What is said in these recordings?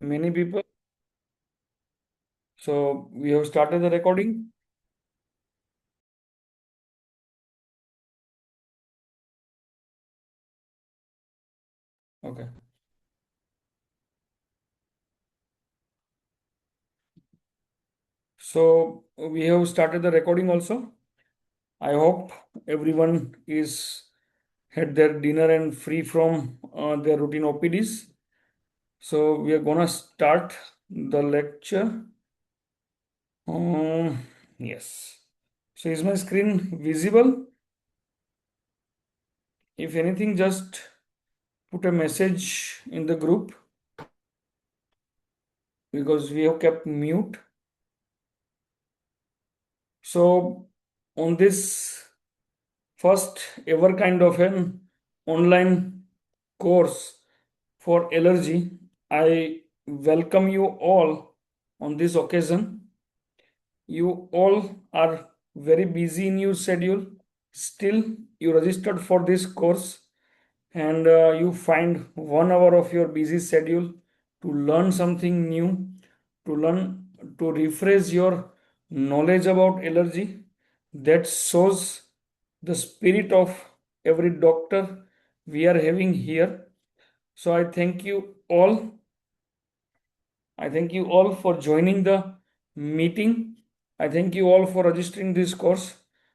many people. So we have started the recording. Okay. So we have started the recording also. I hope everyone is had their dinner and free from their routine OPDs. So we are gonna start the lecture. Um, yes. So is my screen visible? If anything, just put a message in the group because we have kept mute. So on this first ever kind of an online course for allergy, I welcome you all on this occasion. You all are very busy in your schedule. Still, you registered for this course and you find 1 hour of your busy schedule to learn something new, to learn, to refresh your knowledge about allergy. That shows the spirit of every doctor we are having here. So I thank you all for joining the meeting. I thank you all for registering this course.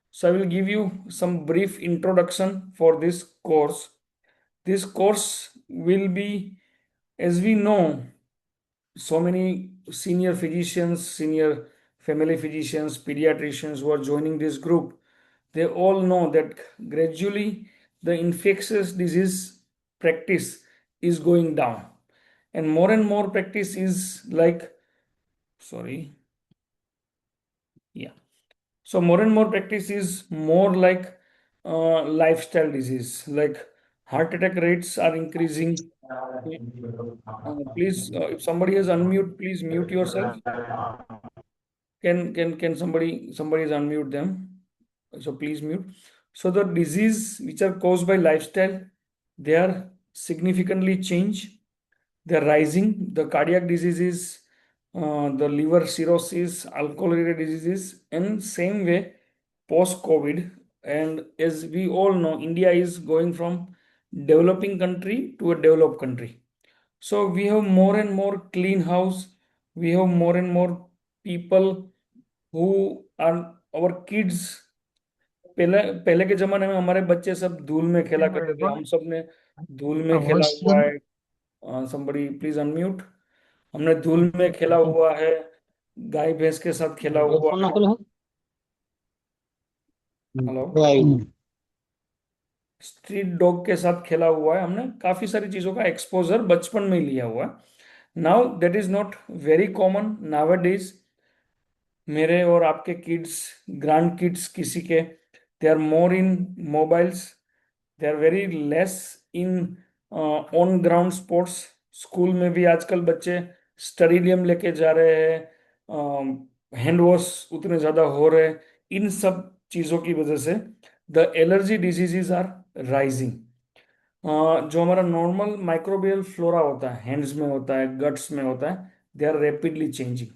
So I will give you some brief introduction for this course. This course will be, as we know, so many senior physicians, senior family physicians, pediatricians who are joining this group. They all know that gradually the infectious disease practice is going down, and more practice is like, sorry, yeah. So more and more practice is more like lifestyle disease, like heart attack rates are increasing. Please, if somebody has unmute, please mute yourself. Can somebody is unmute them? So please mute. So the disease which are caused by lifestyle, they are significantly change. They're rising. The cardiac diseases, the liver cirrhosis, alcohol-related diseases, and same way post-COVID. And as we all know, India is going from developing country to a developed country. So we have more and more clean house. We have more and more people who are our kids. पहले पहले के जमाने में हमारे बच्चे सब धूल में खेला करते थे, हम सब ने धूल में खेला हुआ है. somebody please unmute. हमने धूल में खेला हुआ है, गाय भैंस के साथ खेला हुआ है. हेलो, स्ट्रीट डॉग के साथ खेला हुआ है. हमने काफी सारी चीजों का एक्सपोजर बचपन में लिया हुआ है. Now that is not very common nowadays. मेरे और आपके किड्स, ग्रैंड किड्स किसी के, they are more in mobiles. They are very less in on ground sports. School में भी आजकल बच्चे स्टेडियम लेके जा रहे हैं, हैंड वॉश उतने ज्यादा हो रहे हैं. इन सब चीजों की वजह से the allergy diseases are rising. जो हमारा नॉर्मल माइक्रोबियल फ्लोरा होता है, हैंड्स में होता है, गट्स में होता है, they are rapidly changing.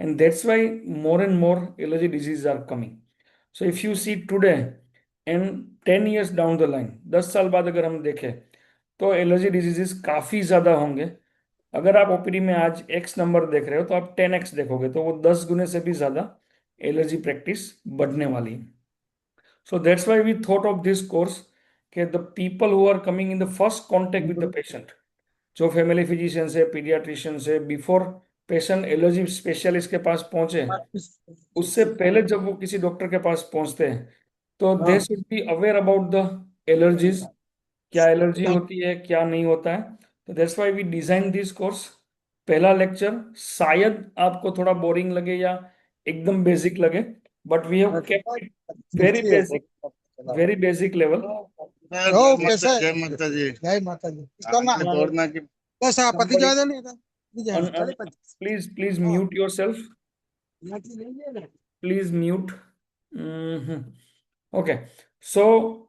And that's why more and more allergy diseases are coming. So if you see today and 10 years down the line, 10 साल बाद अगर हम देखें तो एलर्जी डिजीजेस काफी ज्यादा होंगे. अगर आप ओपीडी में आज एक्स नंबर देख रहे हो तो आप 10x देखोगे तो वो 10 गुने से भी ज्यादा एलर्जी प्रैक्टिस बढ़ने वाली है. So that's why we thought of this course कि the people who are coming in the first contact with the patient, जो फैमिली फिजिशियन से, पीडियाट्रिशियन से, बिफोर पेशेंट एलर्जी स्पेशलिस्ट के पास पहुंचे, उससे पहले जब वो किसी डॉक्टर के पास पहुंचते हैं तो they should be aware about the allergies. क्या एलर्जी होती है, क्या नहीं होता है. तो that's why we design this course. पहला लेक्चर शायद आपको थोड़ा बोरिंग लगे या एकदम बेसिक लगे, but we have kept it very basic, very basic level. कैसा जय माता जी, जय माता जी. इसका नाम तोड़ना की बस आपत्ति ज्यादा नहीं था. Please mute yourself. Please mute. Okay. So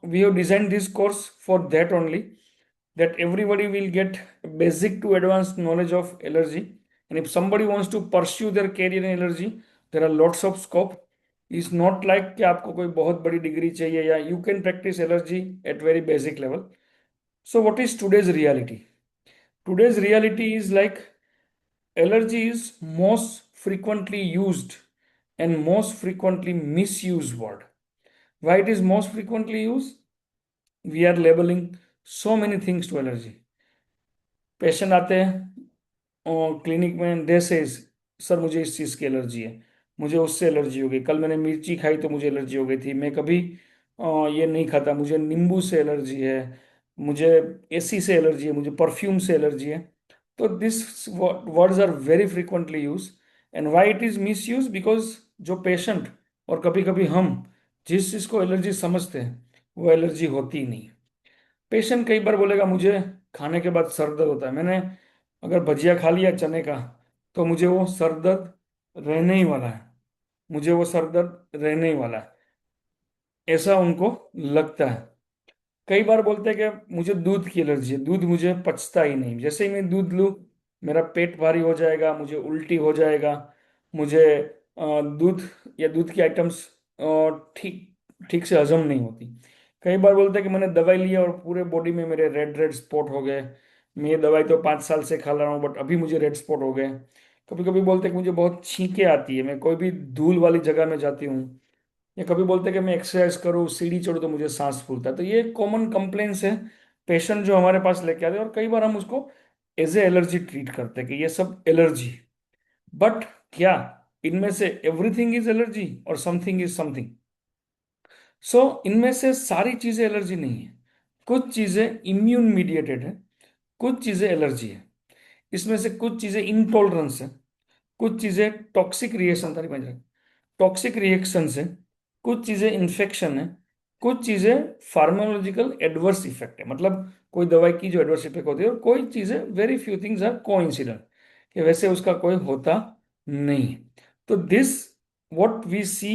we have designed this course for that only. that everybody will get basic to advanced knowledge of allergy. And if somebody wants to pursue their career in allergy, there are lots of scope. It's not like कि आपको कोई बहुत बड़ी degree चाहिए, या you can practice allergy at very basic level. So what is today's reality? Today's reality is like allergy is most frequently used and most frequently misused word. Why it is most frequently used? We are labeling so many things to allergy. Patient आते हैं और clinic में, दे से sir मुझे इस चीज़ की allergy है, मुझे उससे एलर्जी हो गई, कल मैंने मिर्ची खाई तो मुझे एलर्जी हो गई थी, मैं कभी ये नहीं खाता, मुझे नींबू से एलर्जी है, मुझे एसी से एलर्जी है, मुझे परफ्यूम से एलर्जी है. तो this words are very frequently use. And why it is misuse? Because जो पेशेंट और कभी कभी हम जिस चीज़ को एलर्जी समझते हैं वो एलर्जी होती ही नहीं. पेशेंट कई बार बोलेगा मुझे खाने के बाद सर दर्द होता है, मैंने अगर भजिया खा लिया चने का तो मुझे वो सर दर्द रहने ही वाला है, मुझे वो सर दर्द रहने ही वाला है, ऐसा उनको लगता है. कई बार बोलते हैं कि मुझे दूध की एलर्जी है, दूध मुझे पचता ही नहीं, जैसे ही मैं दूध लूँ मेरा पेट भारी हो जाएगा, मुझे उल्टी हो जाएगा, मुझे दूध या दूध की आइटम्स ठीक ठीक से हजम नहीं होती. कई बार बोलते हैं कि मैंने दवाई लिया और पूरे बॉडी में मेरे रेड रेड स्पॉट हो गए, मैं ये दवाई तो 5 साल से खा रहा हूँ बट अभी मुझे रेड स्पॉट हो गए. कभी कभी बोलते हैं कि मुझे बहुत छींके आती है, मैं कोई भी धूल वाली जगह में जाती हूँ, या कभी बोलते हैं कि मैं एक्सरसाइज करूँ सीढ़ी चढ़ूँ तो मुझे सांस फूलता है. तो ये कॉमन कंप्लेंट्स है पेशेंट जो हमारे पास लेके आते हैं, और कई बार हम उसको एज ए एलर्जी ट्रीट करते हैं कि ये सब एलर्जी. बट क्या इनमें से एवरीथिंग इज एलर्जी और समथिंग इज समथिंग? सो इनमें से सारी चीजें एलर्जी नहीं है. कुछ चीजें इम्यून मीडिएटेड है, कुछ चीजें एलर्जी है, इसमें से कुछ चीजें इंटॉलरेंस है, कुछ चीजें टॉक्सिक रिएक्शन, टॉक्सिक रिएक्शन से, कुछ चीजें इन्फेक्शन है, कुछ चीजें फार्माकोलॉजिकल एडवर्स इफेक्ट है, मतलब कोई दवाई की जो एडवर्स इफेक्ट होती है, और कोई चीजें very few things are coincident कि वैसे उसका कोई होता नहीं है. तो this what we see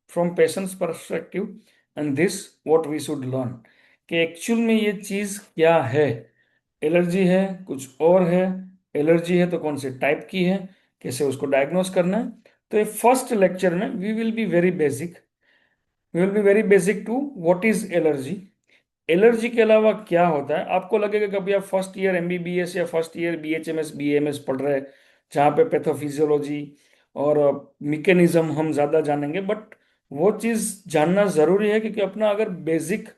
from patients perspective, and this what we should learn कि एक्चुअल में ये चीज क्या है. एलर्जी है कुछ और है, एलर्जी है तो कौन से टाइप की है, कैसे उसको डायग्नोस करना है. तो ये फर्स्ट लेक्चर में we will be very basic to what is allergy. Allergy के अलावा क्या होता है. आपको लगेगा कभी आप फर्स्ट ईयर एमबीबीएस या फर्स्ट ईयर बीएचएमएस बीएमएस पढ़ रहे हैं जहाँ पे पैथोफिजियोलॉजी और मैकेनिज्म हम ज्यादा जानेंगे, बट वो चीज जानना जरूरी है क्योंकि अपना अगर बेसिक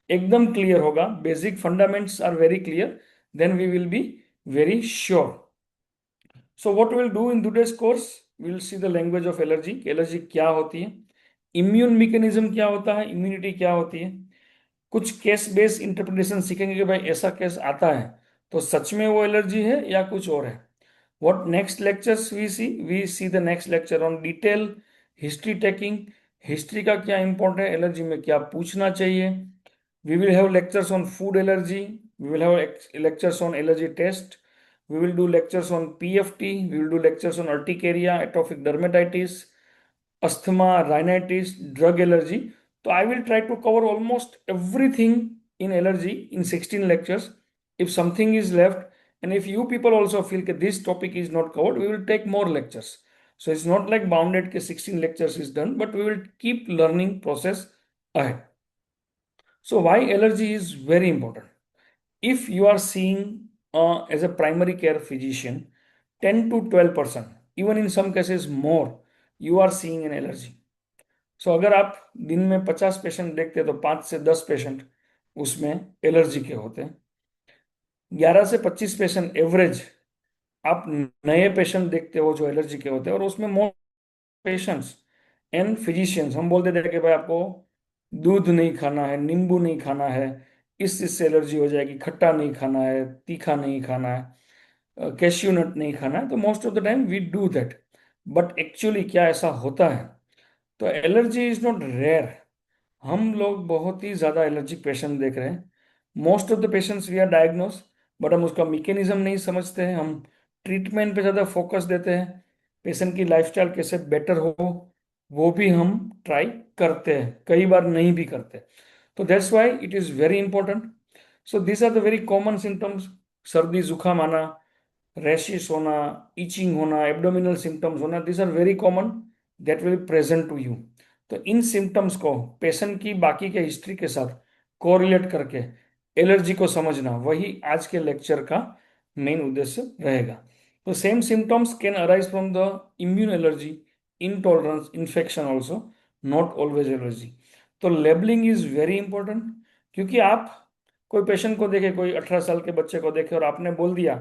एकदम क्लियर होगा, basic fundaments are very clear, then we will be very sure. So what will do in today's course, will see the language of allergy. Allergy क्या होती है, इम्यून मैकेनिज्म क्या होता है, इम्यूनिटी क्या होती है, कुछ केस बेस्ड इंटरप्रिटेशन सीखेंगे कि भाई ऐसा केस आता है तो सच में वो एलर्जी है या कुछ और है. What next lectures we see the next lecture on detail history taking. History का क्या इंपॉर्टेंट है, एलर्जी में क्या पूछना चाहिए. We will have lectures on food allergy. We will have lectures on allergy test. We will do lectures on PFT. We will do lectures on urticaria, atopic dermatitis, asthma, rhinitis, drug allergy. So I will try to cover almost everything in allergy in 16 lectures. If something is left, and if you people also feel that this topic is not covered, we will take more lectures. So it's not like bounded that 16 lectures is done, but we will keep learning process ahead. So why allergy is very important? If you are seeing as a primary care physician, 10 to 12%, even in some cases more, you are seeing an allergy. So अगर आप दिन में 50 patient देखते हैं तो 5 से 10 patient उसमें allergy के होते हैं. 11 से 25 पेशेंट एवरेज आप नए पेशेंट देखते हो जो एलर्जी के होते हैं, और उसमें मोस्ट पेशेंट्स एंड फिजिशियंस हम बोलते थे कि भाई आपको दूध नहीं खाना है, नींबू नहीं खाना है, इस चीज से एलर्जी हो जाएगी, खट्टा नहीं खाना है, तीखा नहीं खाना है, कैश्यू नट नहीं खाना है. तो most of the time we do that, but actually क्या ऐसा होता है? तो एलर्जी इज नॉट रेयर. हम लोग बहुत ही ज्यादा एलर्जिक पेशेंट देख रहे हैं. Most of the patients we are diagnose, but हम उसका मैकेनिज्म नहीं समझते हैं. हम ट्रीटमेंट पे ज्यादा फोकस देते हैं, पेशेंट की लाइफस्टाइल कैसे बेटर हो वो भी हम ट्राई करते हैं, कई बार नहीं भी करते. तो that's why it is very important. So this are the very common symptoms. सर्दी जुकाम आना, रैशेस होना, इचिंग होना, एब्डोमिनल सिम्टम्स होना, this are very common, that will present to you. तो इन सिम्टम्स को पेशेंट की बाकी के हिस्ट्री के साथ कोरिलेट करके एलर्जी को समझना, वही आज के लेक्चर का मेन उद्देश्य रहेगा। तो same symptoms can arise from the immune allergy, intolerance, infection also, not always allergy। तो लेबलिंग इज वेरी इंपॉर्टेंट, क्योंकि आप कोई पेशेंट को देखे, कोई 18 साल के बच्चे को देखे और आपने बोल दिया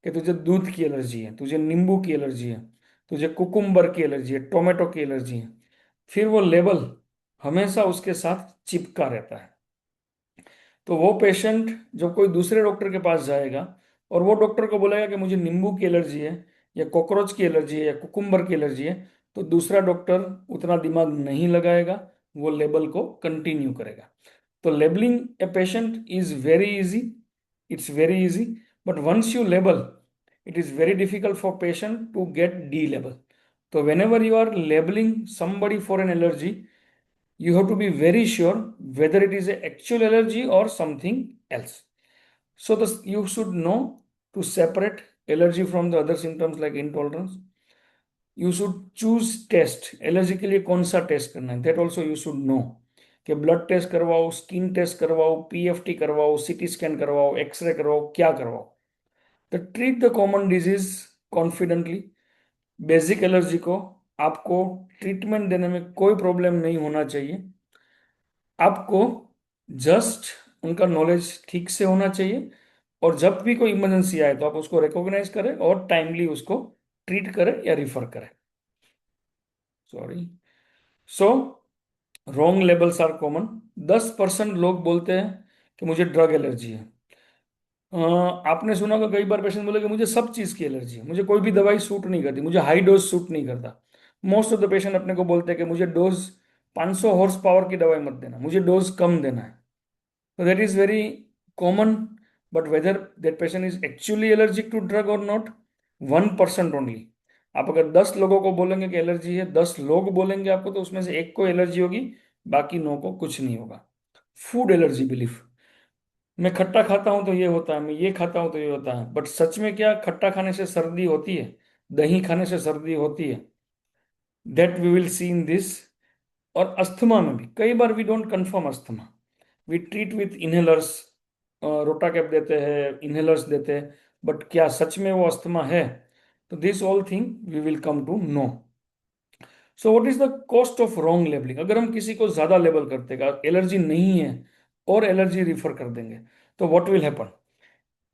कि तुझे दूध की एलर्जी है, तुझे नींबू की एलर्जी है, तुझे कुकुम्बर की एलर्जी है, टोमेटो की एलर्जी है, फिर वो लेबल हमेशा उसके साथ चिपका रहता है। तो वो पेशेंट जब कोई दूसरे डॉक्टर के पास जाएगा और वो डॉक्टर को बोलेगा कि मुझे नींबू की एलर्जी है, या कॉकरोच की एलर्जी है, या कुकुम्बर की एलर्जी है, तो दूसरा डॉक्टर उतना दिमाग नहीं लगाएगा, वो लेबल को कंटिन्यू करेगा। तो labelling a patient is very easy, it's very easy, but once you label, it is very difficult for patient to get D-label. So whenever you are labeling somebody for an allergy, you have to be very sure whether it is an actual allergy or something else. So you should know to separate allergy from the other symptoms like intolerance. You should choose test, allergy के लिए कौन सा test करना है, that also you should know, कि blood test करवाओ, skin test करवाओ, PFT करवाओ, सीटी स्कैन करवाओ, एक्सरे करवाओ, क्या करवाओ। तो treat the common disease confidently. Basic allergy को आपको ट्रीटमेंट देने में कोई प्रॉब्लम नहीं होना चाहिए, आपको जस्ट उनका नॉलेज ठीक से होना चाहिए, और जब भी कोई इमरजेंसी आए तो आप उसको रिकॉग्नाइज करें और टाइमली उसको ट्रीट करें या रिफर करें। Sorry. So wrong labels are common. 10% लोग बोलते हैं कि मुझे ड्रग एलर्जी है। आपने सुना होगा कई बार पेशेंट बोले कि मुझे सब चीज की एलर्जी है, मुझे कोई भी दवाई सूट नहीं करती, मुझे हाई डोज सूट नहीं करता। मोस्ट ऑफ द पेशेंट अपने को बोलते हैं कि मुझे डोज 500 हॉर्स पावर की दवाई मत देना, मुझे डोज कम देना है। So that is very common, but whether that patient is actually allergic to drug or not, 1% only। आप अगर 10 लोगों को बोलेंगे कि एलर्जी है, 10 लोग बोलेंगे आपको, तो उसमें से एक को एलर्जी होगी, बाकी 9 को कुछ नहीं होगा। फूड एलर्जी बिलीफ, मैं खट्टा खाता हूं तो ये होता है, मैं ये खाता हूं तो ये होता है, बट सच में क्या खट्टा खाने से सर्दी होती है, दही खाने से सर्दी होती है? That we will see in this. और अस्थमा में भी कई बार we don't confirm asthma, we treat with inhalers, rotacap देते हैं, इनहेलर्स देते हैं, बट क्या सच में वो अस्थमा है? तो this all thing we will come to know. So what is the cost of wrong labelling? अगर हम किसी को ज्यादा लेबल करते हैं, एलर्जी नहीं है और एलर्जी रिफर कर देंगे, तो what will happen?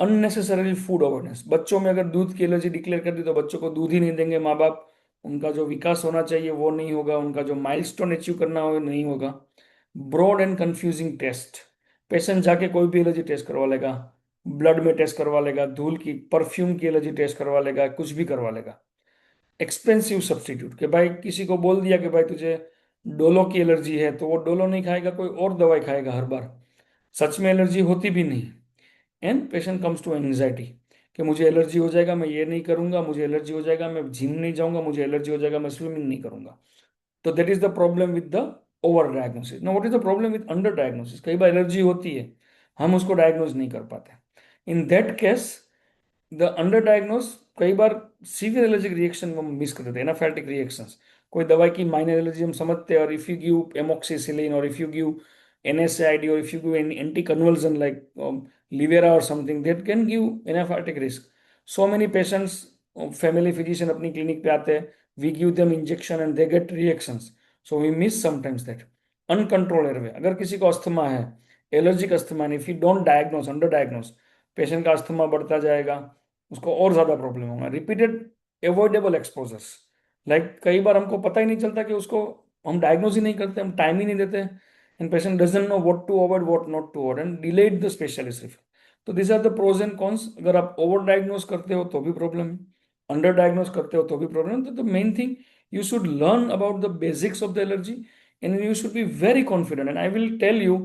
Unnecessary food awareness. बच्चों में अगर दूध की एलर्जी डिक्लेयर कर दी तो बच्चों को दूध ही नहीं देंगे माँ बाप, उनका जो विकास होना चाहिए वो नहीं होगा, उनका जो माइलस्टोन अचीव करना हो नहीं होगा। Broad and confusing test, patient जाके कोई भी एलर्जी टेस्ट करवा लेगा, ब्लड में टेस्ट करवा लेगा, धूल की परफ्यूम की एलर्जी टेस्ट करवा लेगा, कुछ भी करवा लेगा। एक्सपेंसिव सब्स्टिट्यूट, कि भाई किसी को बोल दिया कि भाई तुझे डोलो की एलर्जी है, तो वो डोलो नहीं खाएगा, कोई और दवाई खाएगा हर बार, सच में एलर्जी होती भी नहीं। And patient comes to anxiety कि मुझे एलर्जी हो जाएगा, मैं ये नहीं करूंगा, मुझे एलर्जी हो जाएगा, मैं जिम नहीं जाऊंगा, मुझे एलर्जी हो जाएगा, मैं स्विमिंग नहीं करूंगा। तो that is the problem with the over diagnosis. No, what is the problem with under diagnosis? कई बार एलर्जी होती है, हम उसको डायग्नोज नहीं कर पाते। In that case the under diagnose, कई बार सीवियर एलर्जिक रिएक्शन हम मिस कर देते हैं, एनाफाइलेटिक रिएक्शंस। कोई दवाई की माइनर एलर्जी हम समझते हैं, और इफ यू गिव एमोक्सिसिलिन, और इफ यू गिव NSAID, और if you give anti convulsion like Levera और something, that can give anaphylactic risk. So many patients, family physician अपनी क्लिनिक पे आते हैं, we give them injection and they get reactions. So we miss sometimes that. Uncontrol airway, अगर किसी को asthma है, allergic asthma, if you don't diagnose, under diagnose, patient का asthma बढ़ता जाएगा, उसको और ज्यादा प्रॉब्लम होगा। रिपीटेड एवॉइडेबल एक्सपोजर्स, लाइक कई बार हमको पता ही नहीं चलता कि उसको, हम डायग्नोज ही नहीं करते, हम टाइम ही नहीं देते, and patient doesn't know what to avoid, what not to avoid, and delayed the specialist refer. तो this are the pros and cons. अगर आप ओवर डायग्नोज करते हो तो भी प्रॉब्लम है, अंडर डायग्नोज करते हो तो भी प्रॉब्लम। तो the main thing, you should learn about the basics of the allergy, and you should be very confident, and I will tell you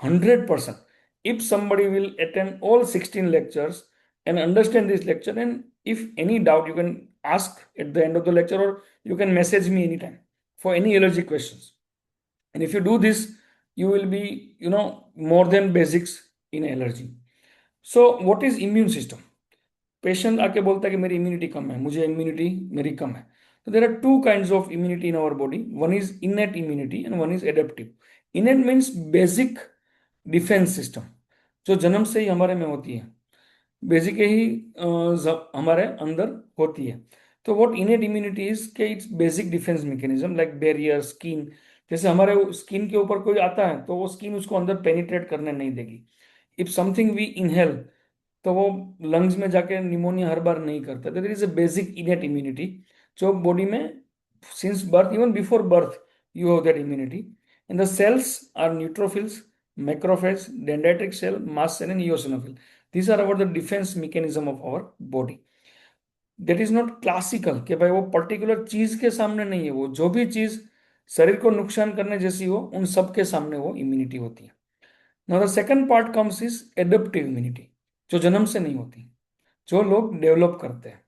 100%, if somebody will attend all 16 lectures and understand this lecture, and if any doubt you can ask at the end of the lecture, or you can message me anytime for any allergy questions. And if you do this, you will be more than basics in allergy. So what is immune system? Patient आके बोलता है कि मेरी immunity कम है, मुझे immunity मेरी कम है। तो there are two kinds of immunity in our body, one is innate immunity and one is adaptive. Innate means basic defence system, जो जन्म से ही हमारे में होती है, बेसिक ही हमारे अंदर होती है। तो व्हाट इनेट इम्यूनिटी इज के it's basic defence mechanism like barrier skin. जैसे हमारे स्किन के ऊपर कोई आता है तो वो स्किन उसको अंदर पेनिट्रेट करने नहीं देगी। इफ समथिंग वी इनहेल तो वो लंग्स में जाके निमोनिया हर बार नहीं करता। There is a basic innate immunity जो बॉडी में since birth, even before birth you have that immunity. And the cells are neutrophils, macrophage, dendritic cell, mast cell and eosinophil. these are about the defense mechanism of our body. that is not classical कि भाई वो particular चीज के सामने नहीं है, वो जो भी चीज शरीर को नुकसान करने जैसी हो उन सब के सामने वो इम्यूनिटी होती है। Now the second part comes is adaptive immunity, जो जन्म से नहीं होती, जो लोग डेवलप करते हैं।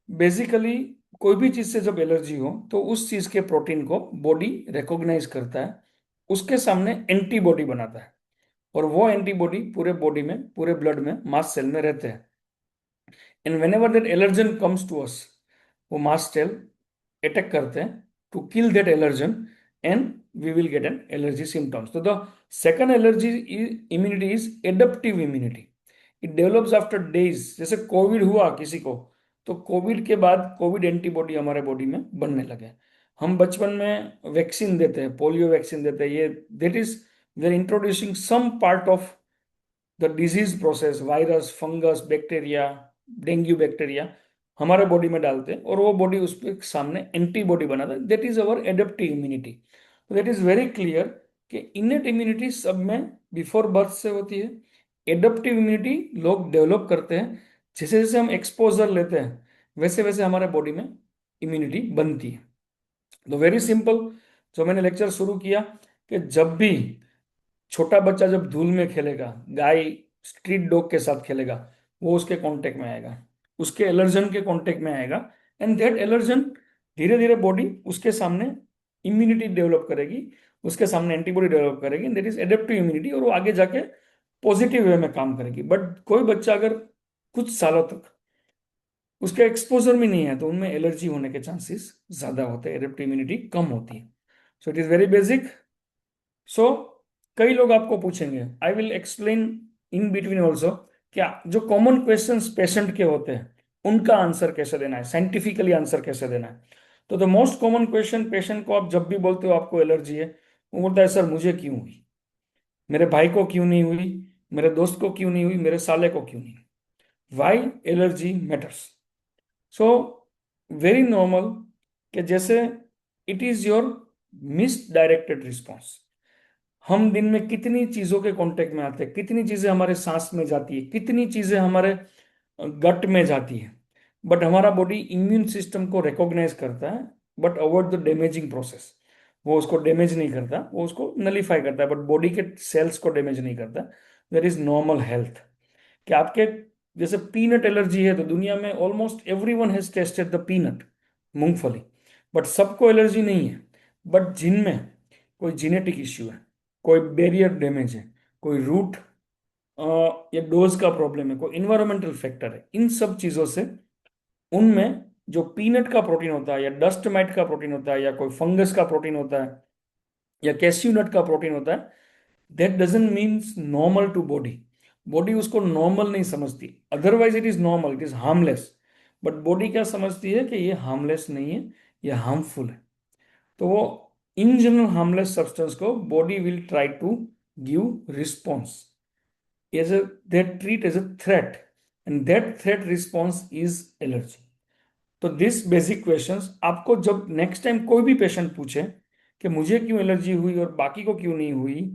बेसिकली कोई भी चीज से जब एलर्जी हो तो उस चीज के प्रोटीन को बॉडी रिकॉग्नाइज करता है, उसके सामने एंटीबॉडी बनाता है, और वो एंटीबॉडी पूरे बॉडी में, पूरे ब्लड में, मास सेल में रहते हैं। And whenever that allergen comes to us, वो मास सेल अटैक करते हैं to kill that allergen, and we will get an allergy symptoms. तो the second allergy immunity is adaptive immunity. It develops after days. जैसे covid हुआ किसी को, तो Covid के बाद कोविड एंटीबॉडी हमारे बॉडी में बनने लगे। हम बचपन में वैक्सीन देते हैं, पोलियो वैक्सीन देते हैं, ये that is we are introducing some part of the disease process, virus, fungus, bacteria, dengue bacteria हमारे बॉडी में डालते हैं, और वो बॉडी उस पर सामने एंटीबॉडी बनाता है। That is our adaptive immunity. That is very clear कि इनेट इम्यूनिटी सब में बिफोर बर्थ से होती है। एडेप्टिव इम्यूनिटी लोग डेवलप करते हैं, जैसे जैसे हम एक्सपोजर लेते हैं वैसे वैसे हमारे बॉडी में इम्यूनिटी बनती है। तो वेरी सिंपल, जो मैंने लेक्चर शुरू किया कि जब भी छोटा बच्चा जब धूल में खेलेगा, गाय स्ट्रीट डॉग के साथ खेलेगा, वो उसके कांटेक्ट में आएगा, उसके एलर्जन के कांटेक्ट में आएगा, एंड दैट एलर्जन धीरे धीरे बॉडी उसके सामने इम्यूनिटी डेवलप करेगी, उसके सामने एंटीबॉडी डेवलप करेगी, दैट इज एडेप्टिव इम्यूनिटी, और वो आगे जाके पॉजिटिव वे में काम करेगी। बट कोई बच्चा अगर कुछ सालों तक उसके एक्सपोजर में नहीं है तो उनमें एलर्जी होने के चांसेस ज्यादा होते हैं, एडेप्टिव इम्यूनिटी कम होती है। So it is very basic. So कई लोग आपको पूछेंगे, I will explain in between also, क्या जो कॉमन क्वेश्चंस पेशेंट के होते हैं उनका आंसर कैसे देना है, साइंटिफिकली आंसर कैसे देना है। तो the most common question patient को आप जब भी बोलते हो आपको एलर्जी है, वो बोलता है सर मुझे क्यों हुई, मेरे भाई को क्यों नहीं हुई, मेरे दोस्त को क्यों नहीं हुई, मेरे साले को क्यों नहीं हुई। Why allergy matters. So very normal, कि जैसे it is your misdirected response. हम दिन में कितनी चीजों के कांटेक्ट में आते हैं, कितनी चीजें हमारे सांस में जाती है, कितनी चीजें हमारे गट में जाती है, बट हमारा बॉडी इम्यून सिस्टम को रिकॉग्नाइज करता है, but avoid the damaging process. वो उसको डैमेज नहीं करता, वो उसको नलीफाई करता है, बट बॉडी के सेल्स को डैमेज नहीं करता। There is normal health. कि आपके जैसे पीनट एलर्जी है तो दुनिया में almost everyone has tested the peanut, मूंगफली, बट सबको एलर्जी नहीं है। बट जिनमें कोई जेनेटिक इश्यू है, कोई बैरियर डैमेज है, कोई रूट या डोज का प्रॉब्लम है, कोई इन्वायरमेंटल फैक्टर है, इन सब चीजों से उनमें जो पीनट का प्रोटीन होता है, या डस्ट माइट का प्रोटीन होता है, या कोई फंगस का प्रोटीन होता है, या कैस्यू नट का प्रोटीन होता है, that doesn't means normal to body. Body उसको नॉर्मल नहीं समझती, otherwise it is normal, it is harmless. But body क्या समझती है कि ये हार्मलेस नहीं है, ये हार्मफुल है। तो वो इन जनरल हार्मलेस सब्सटेंस को body will try to give response as a, that treat as a threat, and that threat response is allergy. तो दिस बेसिक क्वेश्चंस आपको जब नेक्स्ट टाइम कोई भी पेशेंट पूछे कि मुझे क्यों एलर्जी हुई और बाकी को क्यों नहीं हुई,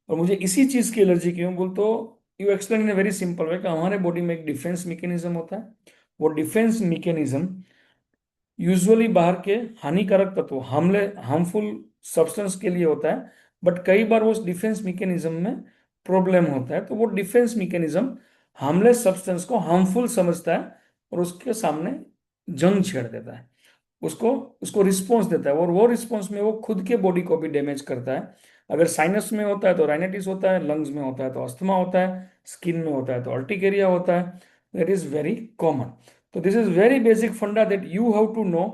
और मुझे इसी चीज की एलर्जी क्यों, बोल तो you explain in a very simple way कि हमारे बॉडी में एक डिफेंस मैकेनिज्म होता है। वो डिफेंस मैकेनिज्म यूजुअली बाहर के हानिकारक तत्व, हमले, हार्मफुल सब्सटेंस के लिए होता है, बट कई बार वो डिफेंस मैकेनिज्म में प्रॉब्लम होता है, तो वो डिफेंस मैकेनिज्म हार्मलेस सब्सटेंस को हार्मफुल समझता है और उसके सामने जंग छेड़ देता है, उसको उसको रिस्पॉन्स देता है, और वो रिस्पॉन्स में वो खुद के बॉडी को भी डैमेज करता है। अगर साइनस में होता है तो राइनाइटिस होता है, लंग्स में होता है तो अस्थमा होता है, स्किन में होता है तो अर्टिकेरिया होता है. That is very common. तो this is very basic funda that you have to know.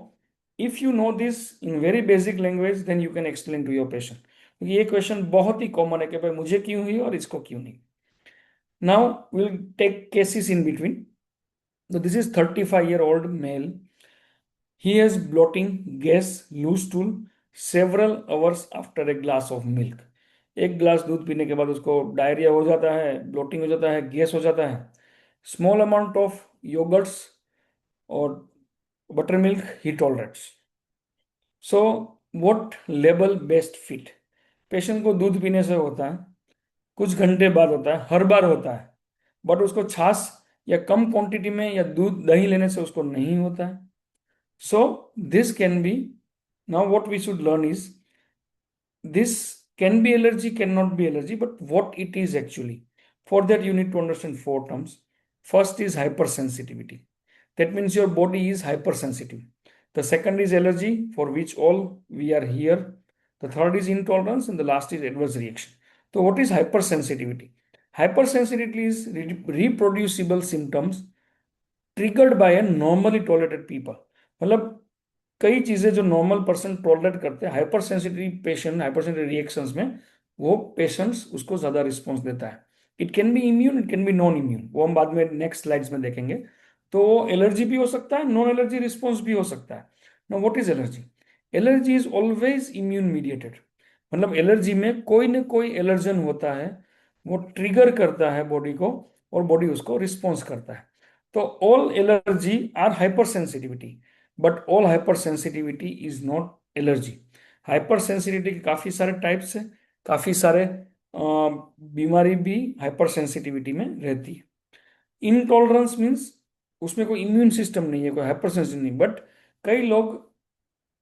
If you know this in very basic language then you can explain to your patient. क्योंकि ये question बहुत ही common है कि भाई मुझे क्यों हुई और इसको क्यों नहीं. Now will take cases in between. तो this is 35-year-old male. He has bloating, gas, loose stool several hours after a glass of milk. एक ग्लास दूध पीने के बाद उसको डायरिया हो जाता है, ब्लोटिंग हो जाता है, गैस हो जाता है. स्मॉल अमाउंट ऑफ योगर्ट्स और butter milk he tolerates. So what level best fit. Patient को दूध पीने से होता है, कुछ घंटे बाद होता है, हर बार होता है, बट उसको छाछ या कम क्वांटिटी में या दूध दही लेने से उसको नहीं होता है. So this can be, now what we should learn is this can be allergy, cannot be allergy, but what it is actually. For that you need to understand four terms. First is hypersensitivity. That means your body is hypersensitive. The second is allergy, for which all we are here. The third is intolerance, and the last is adverse reaction. So what is hypersensitivity? Hypersensitivity is reproducible symptoms triggered by A normally tolerated people. मतलब कई चीजें जो normal person tolerate करते हैं, hyper sensitive patient hyper sensitive reactions में वो patients उसको ज्यादा रिस्पॉन्स देता है. It can be immune, it can be non immune, वो हम बाद में नेक्स्ट स्लाइड्स में देखेंगे. तो एलर्जी भी हो सकता है, नॉन एलर्जी रिस्पॉन्स भी हो सकता है. No what is allergy. Allergy is always immune mediated. मतलब एलर्जी में कोई ना कोई एलर्जन होता है, वो ट्रिगर करता है बॉडी को और बॉडी उसको रिस्पॉन्स करता है. तो all allergy are hypersensitivity, but all hypersensitivity is not allergy. Hypersensitivity के काफी सारे टाइप्स है, काफी सारे बीमारी भी हाइपर सेंसिटिविटी में रहती है. इनटॉलरेंस मीन्स उसमें कोई इम्यून सिस्टम नहीं है, कोई हाइपर सेंसिटिव नहीं, बट कई लोग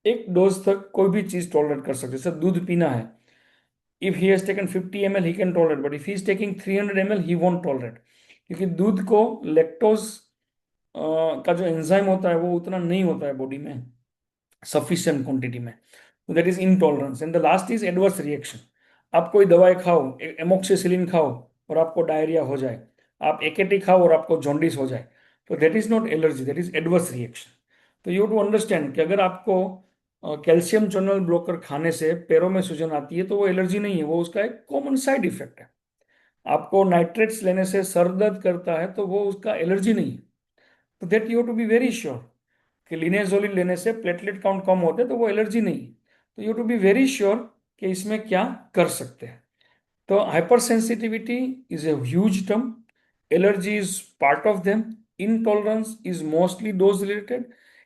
एक डोज तक कोई भी चीज टॉलरेट कर सकते. जैसे दूध पीना है, if he has taken 50 ml he can tolerate, but if he is taking 300 ml he won't tolerate. क्योंकि दूध को लैक्टोज का जो एंजाइम होता है वो उतना नहीं होता है बॉडी में सफिशिएंट क्वांटिटी में. तो that is intolerance. And the last is adverse reaction. आप कोई दवाई खाओ, एमोक्सिसिलिन खाओ और आपको डायरिया हो जाए, आप एकेटी खाओ और आपको जॉन्डिस हो जाए, तो that is not allergy, that is adverse reaction. तो यू टू अंडरस्टैंड कि अगर आपको कैल्शियम चैनल ब्लॉकर खाने से पैरों में सूजन आती है तो वो एलर्जी नहीं है, वो उसका एक कॉमन साइड इफेक्ट है. आपको नाइट्रेट्स लेने से सर दर्द करता है तो वो उसका एलर्जी नहीं है. तो that you to be very sure कि लिनेजोलिन लेने से प्लेटलेट काउंट कम होते हैं तो वो एलर्जी नहीं है. तो you to be very sure कि इसमें क्या कर सकते हैं. तो hypersensitivity is a huge term. Allergy is part of them. Intolerance is mostly dose related,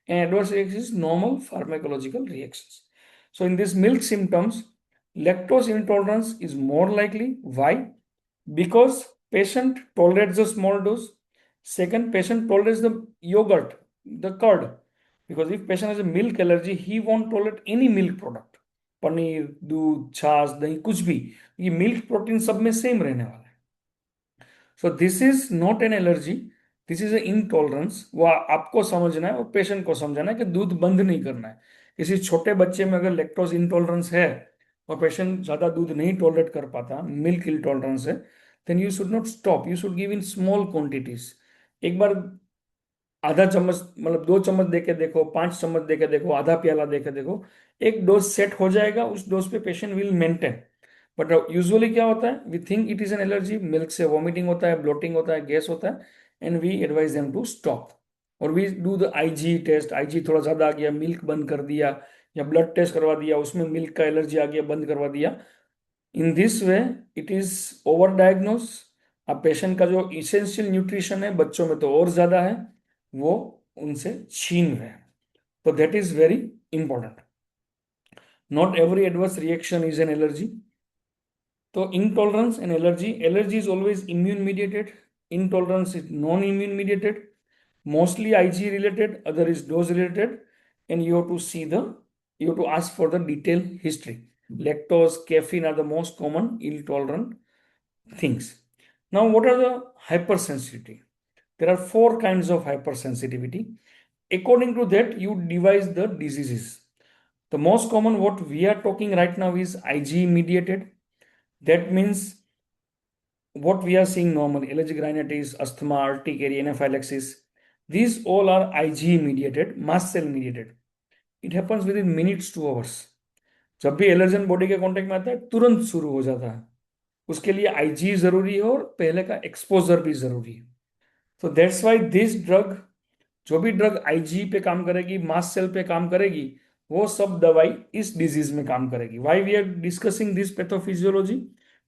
and adverse reactions is normal pharmacological reactions. So in these milk symptoms, lactose intolerance is more likely. Why? Because patient tolerates a small dose. Second, patient tolerates the yogurt, the curd. Because if patient has a milk allergy, he won't tolerate any milk product. Paneer, दूध, छाछ, दही, कुछ भी. ये milk protein सब में same रहने वाला है. So this is not an allergy, this is a intolerance. वो आपको समझना है और पेशेंट को समझना है कि दूध बंद नहीं करना है. किसी छोटे बच्चे में अगर लैक्टोज इंटॉलरेंस है और पेशेंट ज्यादा दूध नहीं टॉलरेट कर पाता, मिल्क इंटॉलरेंस है, then you should not stop, you should give in small quantities. एक बार आधा चम्मच, मतलब 2 चम्मच देके देखो, 5 चम्मच देके देखो, आधा प्याला देके देखो, एक डोज सेट हो जाएगा, उस डोज पे patient will maintain. But usually क्या होता है, we think it is an allergy, milk से वॉमिटिंग होता है, ब्लोटिंग होता है, गैस होता है, and we advise them to stop. और we do the IG test, IG थोड़ा ज्यादा आ गया, मिल्क बंद कर दिया, या ब्लड टेस्ट करवा दिया, उसमें मिल्क का एलर्जी आ गया, बंद करवा दिया. In this way it is over diagnose. अब पेशेंट का जो इसेंशियल न्यूट्रिशन है बच्चों में तो और ज्यादा है, वो उनसे छीन रहे हैं. तो that is very important. Not every adverse reaction is an allergy. तो intolerance and allergy is always immune mediated, intolerance is non immune mediated, mostly IG related, other is dose related, and you have to ask for the detailed history. Lactose, caffeine are the most common intolerant things. Now what are the hypersensitivity? There are 4 kinds of hypersensitivity. According to that you devise the diseases. The most common what we are talking right now is IG mediated. That means what we are seeing normally, allergic rhinitis, asthma, urticaria, anaphylaxis, these all are IgE mediated, mast cell mediated. It happens within minutes to hours. जब भी allergen body के contact में आता है तुरंत शुरू हो जाता है. उसके लिए आईजी जरूरी है और पहले का एक्सपोजर भी जरूरी है. तो दैट्स वाई दिस ड्रग, जो भी ड्रग आईजी पे काम करेगी, मास्ट सेल पे काम करेगी, वो सब दवाई इस डिजीज में काम करेगी. Why we are discussing this pathophysiology?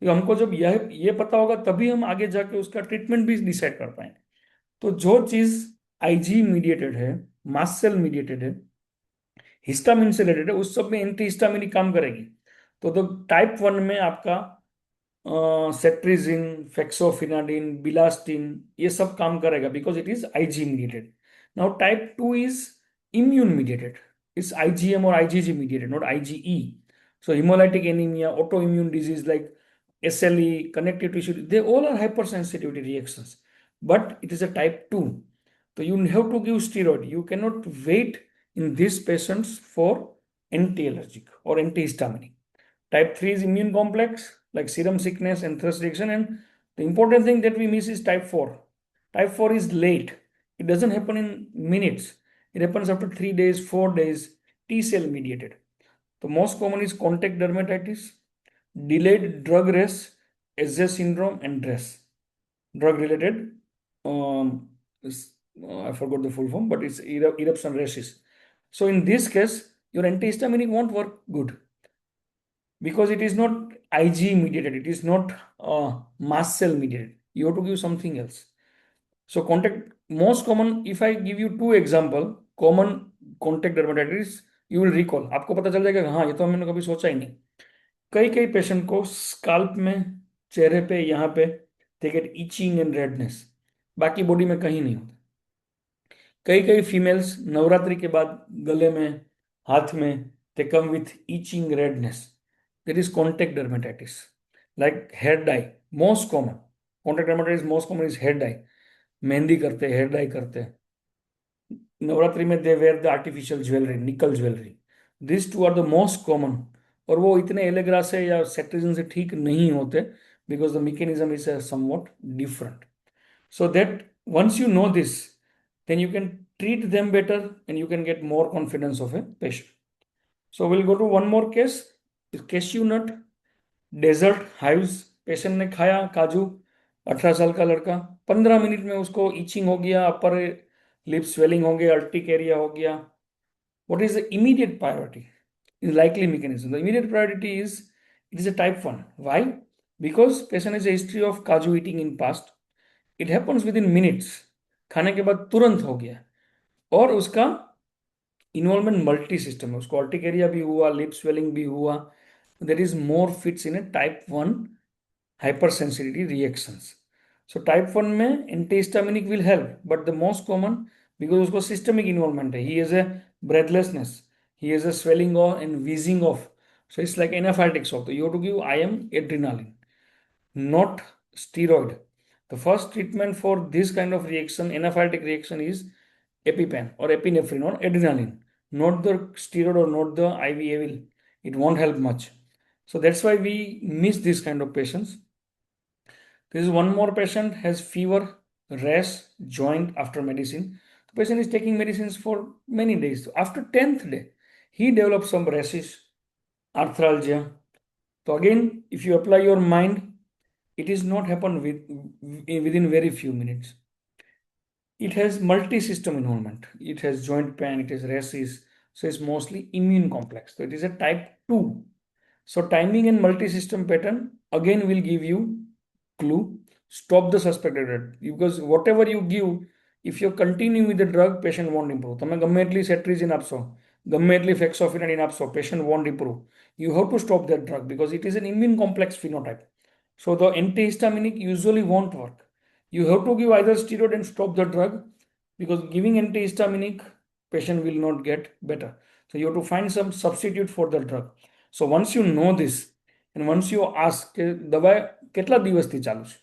हमको जब यह ये पता होगा तभी हम आगे जाके उसका ट्रीटमेंट भी डिसाइड कर पाएंगे. तो जो चीज आईजी मीडिएटेड है, मास्ट सेल मीडिएटेड है, हिस्टामिन से रिलेटेड है, उस सब में एंटी हिस्टामिन काम करेगी. तो टाइप 1 में आपका सेट्रिजिन, फेक्सोफिनाडिन, बिलास्टिन, ये सब काम करेगा because it is IG mediated. Now type 2 is immune mediated. It's IgM और IgG mediated, not IgE. So hemolytic anemia, autoimmune disease like SLE, connective tissue, they all are hypersensitivity reactions. But it is a type 2. So you have to give steroid. You cannot wait in these patients for anti-allergic or antihistaminic. Type 3 is immune complex like serum sickness and thirst reaction. And the important thing that we miss is type 4. Type 4 is late. It doesn't happen in minutes. It happens after 3 days, 4 days, T cell mediated. The most common is contact dermatitis, delayed drug rash, SJ syndrome, and DRESS. Drug related, I forgot the full form, but it's eruption rashes. So in this case, your antihistaminic won't work good because it is not IgE mediated, it is not mast cell mediated. You have to give something else. So contact, most common, if I give you two example, common contact dermatitis, you will recall. आपको पता चल जाएगा कि हाँ ये तो मैंने कभी सोचा ही नहीं. कई कई पेशेंट को स्काल्प में, चेहरे पे, यहाँ पे they get etching and redness, बाकी बॉडी में कहीं नहीं होता. कई कई फीमेल्स नवरात्रि के बाद गले में, हाथ में, they come with itching redness. There is contact dermatitis. Like hair dye, most common contact dermatitis, most common is hair dye. मेहंदी करते, हेयर डाई करते, नवरात्रि में they wear the artificial jewellery, nickel jewellery. This two are the most common. और वो इतने Allegra से या सेट्रिजन से ठीक नहीं होते because the mechanism is somewhat different. So that once you know this, then you can treat them better and you can get more confidence of a patient. So we'll go to one more case. Cashew nut, desert hives. Patient ने खाया काजू, 18 साल का लड़का, 15 minute में उसको etching हो गया, अपर लिप स्वेलिंग हो गया, अर्टिकेरिया हो गया. What is the immediate priority? In likely mechanism, the immediate priority is it is a type 1. Why? Because patient has a history of kaju eating in past. It happens with in minutes, खाने के बाद तुरंत हो गया. और उसका involvement multi system है, उसको अर्टिकेरिया भी हुआ, लिप स्वेलिंग भी हुआ. There is more fits in A type 1 hyper sensitivity reactions. So type 1 में antihistaminic will help, but the most common because उसको सिस्टमिक इन्वॉल्वमेंट है. He is a breathlessness, he is a swelling of and wheezing of. So it's like anaphylactics also. You have to give IM adrenaline, not steroid. The first treatment for this kind of reaction, anaphylactic reaction, is EpiPen or epinephrine or adrenaline, not the steroid or not the IV Avil. It won't help much. So that's why we miss this kind of patients. This is one more patient has fever, rash, joint after medicine. The patient is taking medicines for many days. After 10th day, he develops some rashes, arthralgia. So again, if you apply your mind, it is not happen within very few minutes. It has multi-system involvement. It has joint pain, it has rashes, so it's mostly immune complex. So it is a type 2. So timing and multi-system pattern again will give you clue. Stop the suspected drug because whatever you give, if you continue with the drug, patient won't improve. તમે ગમે એટલી cetirizine આપશો, ગમે એટલી fexofenadine આપશો, patient won't improve. You have to stop that drug because it is an immune complex phenotype. So the antihistaminic usually won't work. You have to give either steroid and stop the drug because giving antihistaminic, patient will not get better. So you have to find some substitute for the drug. So once you know this and once you ask કે દવા કેટલા દિવસથી ચાલુ છે,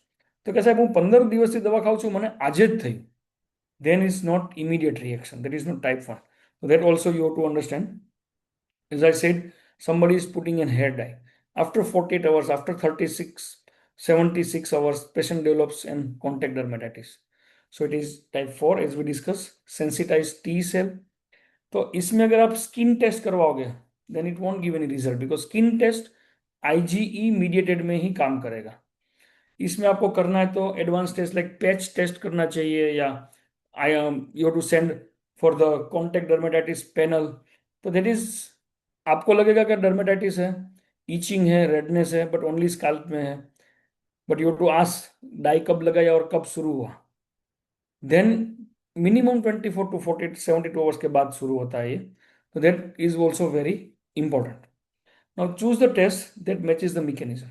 તો કે સાહેબ હું 15 દિવસથી દવા ખાઉં છું, મને આજે જ થયું, then it's not immediate reaction. That is not type 1. So that also you have to understand. As I said, somebody is putting in hair dye. After 48 hours, after 36, 76 hours, patient develops and contact dermatitis. So it is type 4 as we discuss, sensitized T cell. तो इसमें अगर आप skin test करवाओगे then it won't give any result, because skin test IgE mediated में ही काम करेगा। इसमें आपको करना है तो advance test like patch test करना चाहिए, या I you to send for the contact dermatitis panel. तो दैट इज, आपको लगेगा कि डर्मेटाइटिस है, ईचिंग है, रेडनेस है, बट ओनली स्काल्प में है, but you to ask dye कब लगाया और कब शुरू हुआ। देन मिनिमम 24 to 72 आवर्स के बाद शुरू होता है ये। तो that is also very important. Now choose the test that matches the mechanism.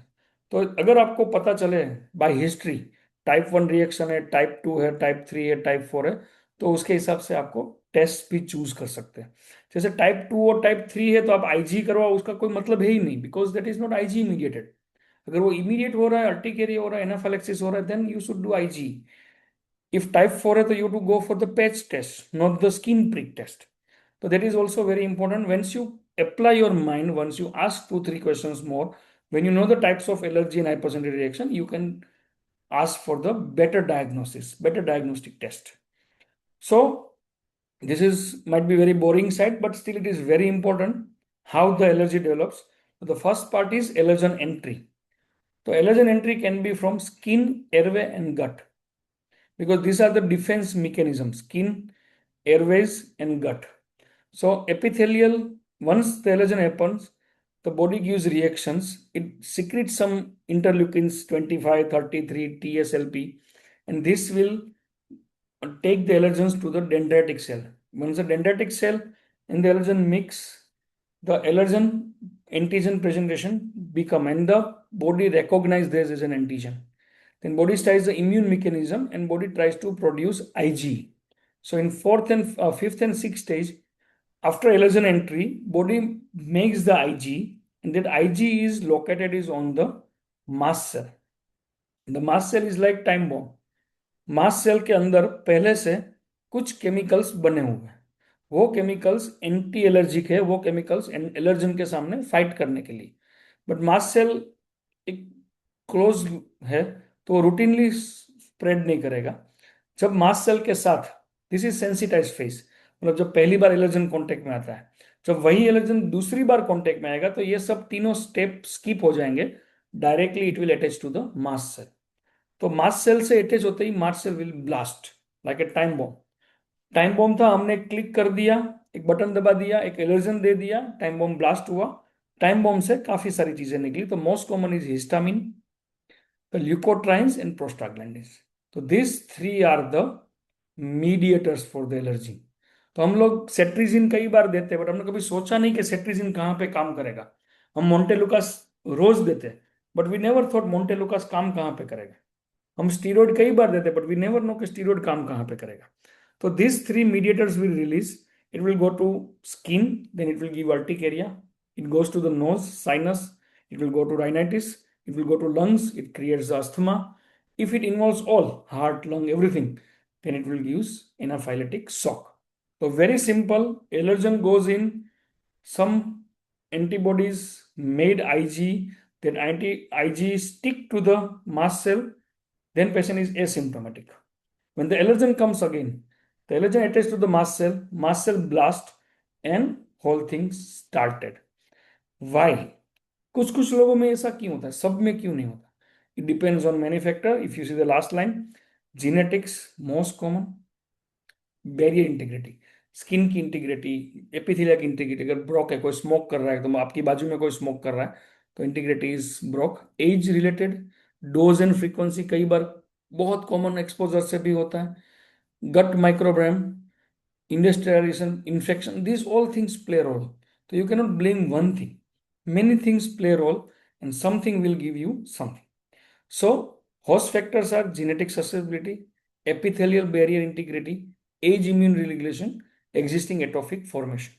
तो अगर आपको पता चले बाय हिस्ट्री टाइप 1 रिएक्शन है, टाइप 2 है, टाइप 3 है, टाइप 4 है, तो उसके हिसाब से आपको टेस्ट भी चूज कर सकते हैं। जैसे टाइप 2 और टाइप 3 है तो आप आईजी करवाओ, उसका कोई मतलब है ही नहीं, because that is not IG mediated. अगर वो इमीडिएट हो रहा है, अर्टिकेरिया हो रहा है, एनाफाइलेक्सिस हो रहा है, then you should do IG. If type 4 है तो you to go for the patch test, not the skin prick test. So that is also very important. Once you apply your mind, once you ask 2 3 questions more, when you know the types of allergy and hypersensitivity reaction, you can ask for the better diagnosis, better diagnostic test. So this is might be very boring side, but still it is very important how the allergy develops. So the first part is allergen entry. So allergen entry can be from skin, airway, and gut, because these are the defense mechanisms: skin, airways, and gut. So epithelial, once the allergen happens, the body gives reactions. It secretes some interleukins 25, 33, TSLP, and this will take the allergens to the dendritic cell. Once the dendritic cell and the allergen mix, the allergen antigen presentation become, and the body recognize this as an antigen. Then body starts the immune mechanism and body tries to produce Ig. So in fifth and sixth stage, after allergen entry, body makes the Ig, and that Ig is located is on the mast cell. The mast cell is like time bomb. Mast cell के अंदर पहले से कुछ chemicals बने हुए हैं, वो chemicals anti allergic है, वो केमिकल्स एलर्जन के सामने फाइट करने के लिए। बट मास्ट सेल एक क्लोज है तो रूटीनली स्प्रेड नहीं करेगा। जब मास्ट सेल के साथ, दिस इज सेंसिटाइज फेस, मतलब जब पहली बार एलर्जन कांटेक्ट में आता है, जब वही एलर्जन दूसरी बार कांटेक्ट में आएगा तो ये सब तीनों स्टेप स्किप हो जाएंगे, directly it will attach to the mast cell. तो मास्ट सेल से अटैच होते ही mast cell will blast like a time bomb. Time bomb था, हमने क्लिक कर दिया, एक बटन दबा दिया, एक एलर्जन दे दिया, टाइम बॉम्ब ब्लास्ट हुआ। टाइम बॉम्ब से काफी सारी चीजें निकली। तो most common is histamine, the leukotrienes and prostaglandins. तो this three are the mediators for the allergy. तो हम लोग सेट्रिजिन कई बार देते हैं, बट हमने कभी सोचा नहीं कि सेट्रिजिन कहाँ पे काम करेगा। हम मोन्टेलुकास रोज देते हैं, बट वी नेवर थॉट मोन्टेलुकास काम कहाँ पे करेगा। हम स्टीरोइड कई बार देते हैं, बट वी नेवर नो कि स्टीरोइड काम कहाँ पे करेगा। तो this three mediators will release, it will go to skin, then it will give urticaria, it goes to the nose, sinus, it will go to rhinitis, it will go to lungs, it creates asthma. If it involves all, heart, lung, everything, then it will use anaphylactic shock. So very simple, allergen goes in, some antibodies made Ig, then anti-Ig stick to the mast cell, then patient is asymptomatic. When the allergen comes again, the allergen attaches to the mast cell blast, and whole thing started. Why? कुछ कुछ लोगों में ऐसा क्यों होता है, सब में क्यों नहीं होता? It depends on many factor. If you see the last line, genetics most common, barrier integrity, skin की इंटीग्रिटी, एपिथेलिया की इंटीग्रिटी। अगर ब्रोक है, कोई स्मोक कर रहा है, तो आपकी बाजू में कोई स्मोक कर रहा है, तो integrity is broke. Age related, dose and frequency कई बार बहुत कॉमन एक्सपोजर से भी होता है। गट माइक्रोब्रायम, industrialization, infection, these all things play a role. So you cannot blame one thing. Many things play a role, and something will give you something. So host factors are genetic susceptibility, epithelial barrier integrity, age, immune regulation, existing atrophic formation.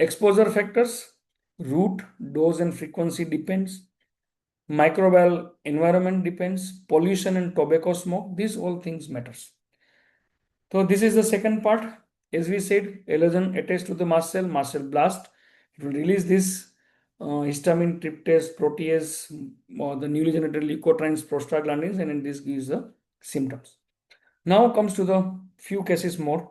Exposure factors, route, dose and frequency depends. Microbial environment depends. Pollution and tobacco smoke, these all things matters. So this is the second part. As we said, allergen attached to the mast cell blast. It will release this histamine, tryptase, protease, or the newly generated leukotrienes, prostaglandins, and this gives the symptoms. Now comes to the few cases more.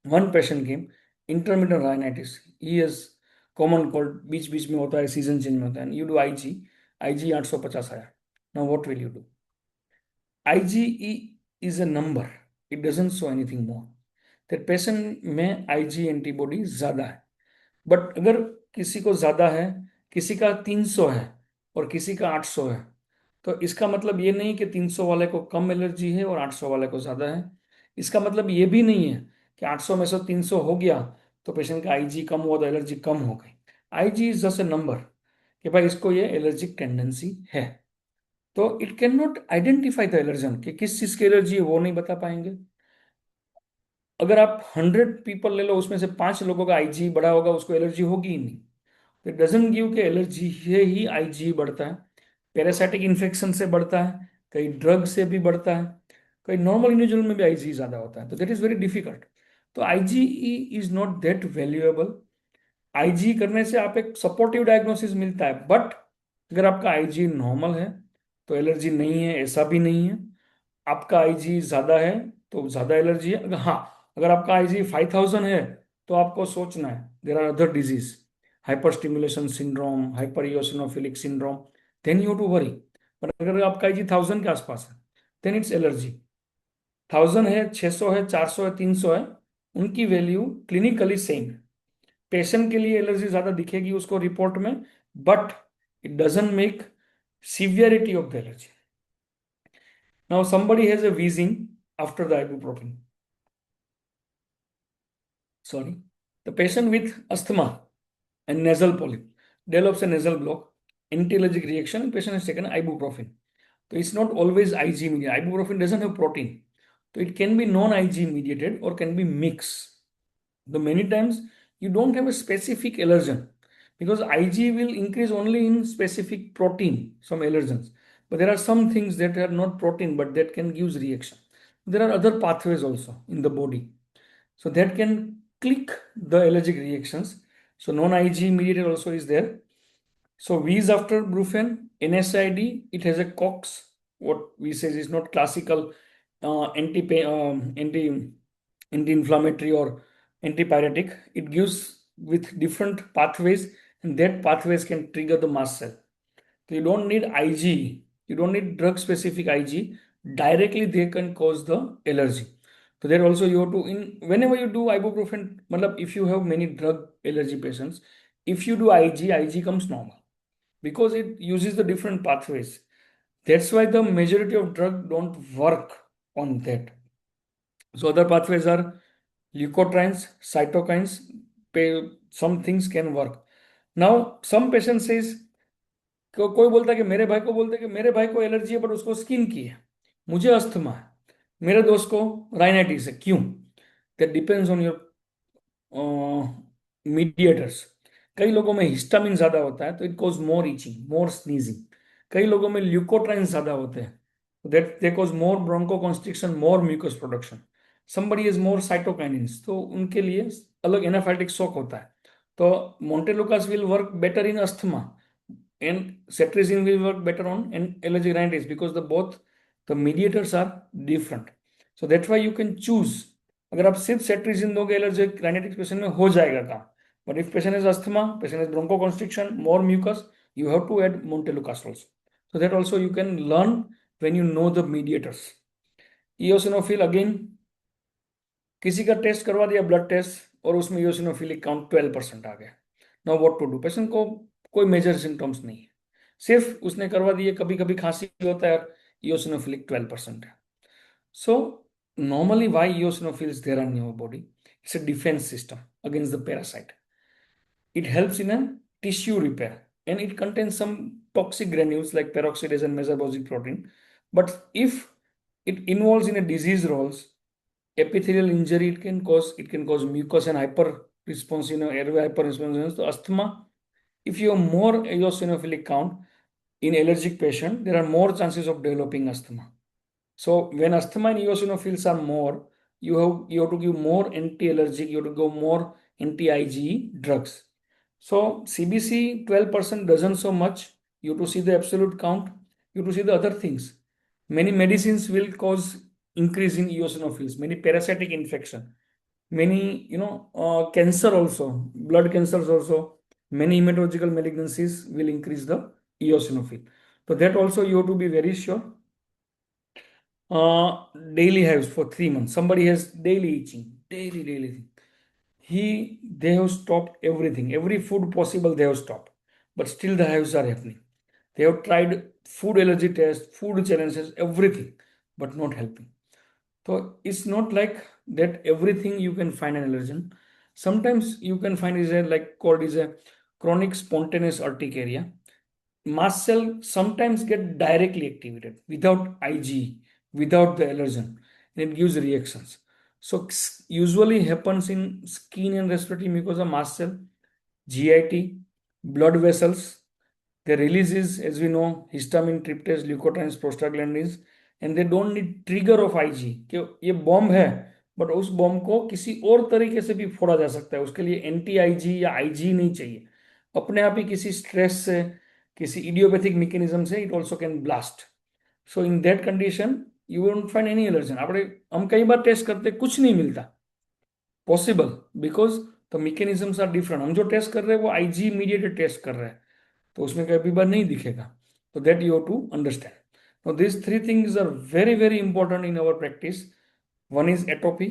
One patient came, intermittent rhinitis. He is common cold, बीच बीच में होता है, season change में होता है. You do IG 850 आया. Now what will you do? IgE is a number. It doesn't show anything more. That patient में IG antibody ज्यादा है. बट अगर किसी को ज्यादा है, किसी का 300 है और किसी का 800 है, तो इसका मतलब ये नहीं कि 300 वाले को कम एलर्जी है और 800 वाले को ज्यादा है. इसका मतलब ये भी नहीं है कि 800 में से 300 हो गया तो पेशेंट का आईजी कम हुआ तो एलर्जी कम हो गई. IG is just a number कि भाई इसको ये एलर्जिक टेंडेंसी है. तो it can not identify the allergen कि किस चीज की एलर्जी है, वो नहीं बता पाएंगे. अगर आप 100 पीपल ले लो, उसमें से 5 लोगों का आईजी बढ़ा होगा, उसको एलर्जी होगी ही नहीं. इट डजंट गिव के एलर्जी है ही आईजी बढ़ता है. पैरासाइटिक इन्फेक्शन से बढ़ता है, कई ड्रग से भी बढ़ता है, कई नॉर्मल इंडिविजुअल में भी आईजी ज्यादा होता है. तो दैट इज वेरी डिफिकल्ट. तो IgE is not that valuable. IG करने से आप एक सपोर्टिव डायग्नोसिस मिलता है, बट अगर आपका आईजी नॉर्मल है तो एलर्जी नहीं है ऐसा भी नहीं है. आपका आईजी ज्यादा है तो ज्यादा एलर्जी है. अगर हाँ, अगर आपका आईजी 5000 है तो आपको सोचना है there are other disease, hyperstimulation syndrome, hypereosinophilic syndrome, then you to worry. पर अगर आपका आईजी 1000 के आसपास है, देन इट्स एलर्जी. 1000 है, 600 है, 400 है, 300 है, उनकी वैल्यू क्लिनिकली सेम है. पेशेंट के लिए एलर्जी ज्यादा दिखेगी उसको रिपोर्ट में, but it doesn't make severity of the allergy. Now somebody has a wheezing after the ibuprofen. Sorry. The patient with asthma and nasal polyp develops a nasal block, anti-allergic reaction, and patient has taken ibuprofen. So it's not always Ig mediated. Ibuprofen doesn't have protein. So it can be non-Ig mediated or can be mixed. The many times you don't have a specific allergen because Ig will increase only in specific protein, some allergens. But there are some things that are not protein but that can give reaction. There are other pathways also in the body. So that can click the allergic reactions. So non-Ig mediated also is there. So wheeze after brufen, NSAID, it has a COX. What we say is not classical anti-inflammatory or antipyretic. It gives with different pathways, and that pathways can trigger the mast cell. So you don't need Ig. You don't need drug-specific Ig. Directly they can cause the allergy. So there also you have to, in whenever you do ibuprofen, if you have many drug allergy patients, if you do Ig comes normal because it uses the different pathways. That's why the majority of drug don't work on that. So other pathways are leukotrienes, cytokines. Some things can work. Now some patient says, कोई बोलता है कि मेरे भाई को बोलते हैं कि मेरे भाई को एलर्जी है बट उसको स्किन की है, मुझे अस्थमा है, मेरे दोस्त को राइनाइटिस है. क्यों? That depends on your mediators. कई लोगों में हिस्टामिन ज्यादा होता है तो it cause more itching, more sneezing. कई लोगों में ल्यूकोट्राइन्स ज्यादा होते हैं, that they cause more bronchoconstriction, more mucus production. Somebody is more cytokinins, तो उनके लिए अलग एनाफाइटिक शॉक होता है. तो montelukast will work better in asthma and cetirizine will work better on allergic rhinitis because the mediators are different. So that's why you can choose. अगर आप सिर्फ cetirizine दोगे एलर्जिक राइनाइटिस पेशेंट में हो जाएगा काम. But if patient is asthma, patient is bronchoconstriction, more mucus, you have to add montelukast also. So that also you can learn when you know the mediators. eosinophil again, किसी का test करवा दिया blood test और उसमें eosinophilic count 12% आ गया. Now what to do? Patient को कोई मेजर सिम्टम्स नहीं है, सिर्फ उसने करवा दिए, कभी कभी खांसी होता है, eosinophilic 12% है. So normally why eosinophil is there in your body? It's a defense system against the parasite. It helps in a tissue repair and it contains some toxic granules like peroxidase and mesaboxic protein. But if it involves in a disease roles, epithelial injury, it can cause mucus and hyper responsive, airway hyper responsiveness. So asthma, if you have more eosinophilic count in allergic patient, there are more chances of developing asthma. So when asthma and eosinophils are more, you have to give more anti-allergic, you have to give more anti-IgE drugs. So CBC 12% doesn't so much. You to see the absolute count, you to see the other things. Many medicines will cause increase in eosinophils, many parasitic infection, many cancer also, blood cancers also, many hematological malignancies will increase the eosinophil. So that also you have to be very sure. Daily hives for 3 months. Somebody has daily itching, daily. They have stopped everything, every food possible they have stopped, but still the hives are happening. They have tried food allergy test, food challenges, everything, but not helping. So it's not like that everything you can find an allergen. Sometimes you can find is a like called is a chronic spontaneous urticaria. Mast cell sometimes get directly activated without Ig, without the allergen, and it gives reactions. So usually happens in skin and respiratory mucosa mast cell, GIT, blood vessels. They releases, as we know, histamine, tryptase, leukotrienes, prostaglandins, and they don't need trigger of IG कि ये bomb है, but उस bomb को किसी और तरीके से भी फोड़ा जा सकता है, उसके लिए एंटी आईजी या आईजी नहीं चाहिए, अपने आप ही किसी स्ट्रेस से, किसी इडियोपैथिक मैकेनिज्म से it also can blast. So in that condition you won't find any allergen. આપણે हम कई बार टेस्ट करते कुछ नहीं मिलता possible because the mechanisms are different. हम जो टेस्ट कर रहे हैं वो आईजी मीडिएटेड टेस्ट कर रहे हैं, तो उसमें कभी बार नहीं दिखेगा. तो that you have to understand. Now these three things are very very important in our practice. One is atopy,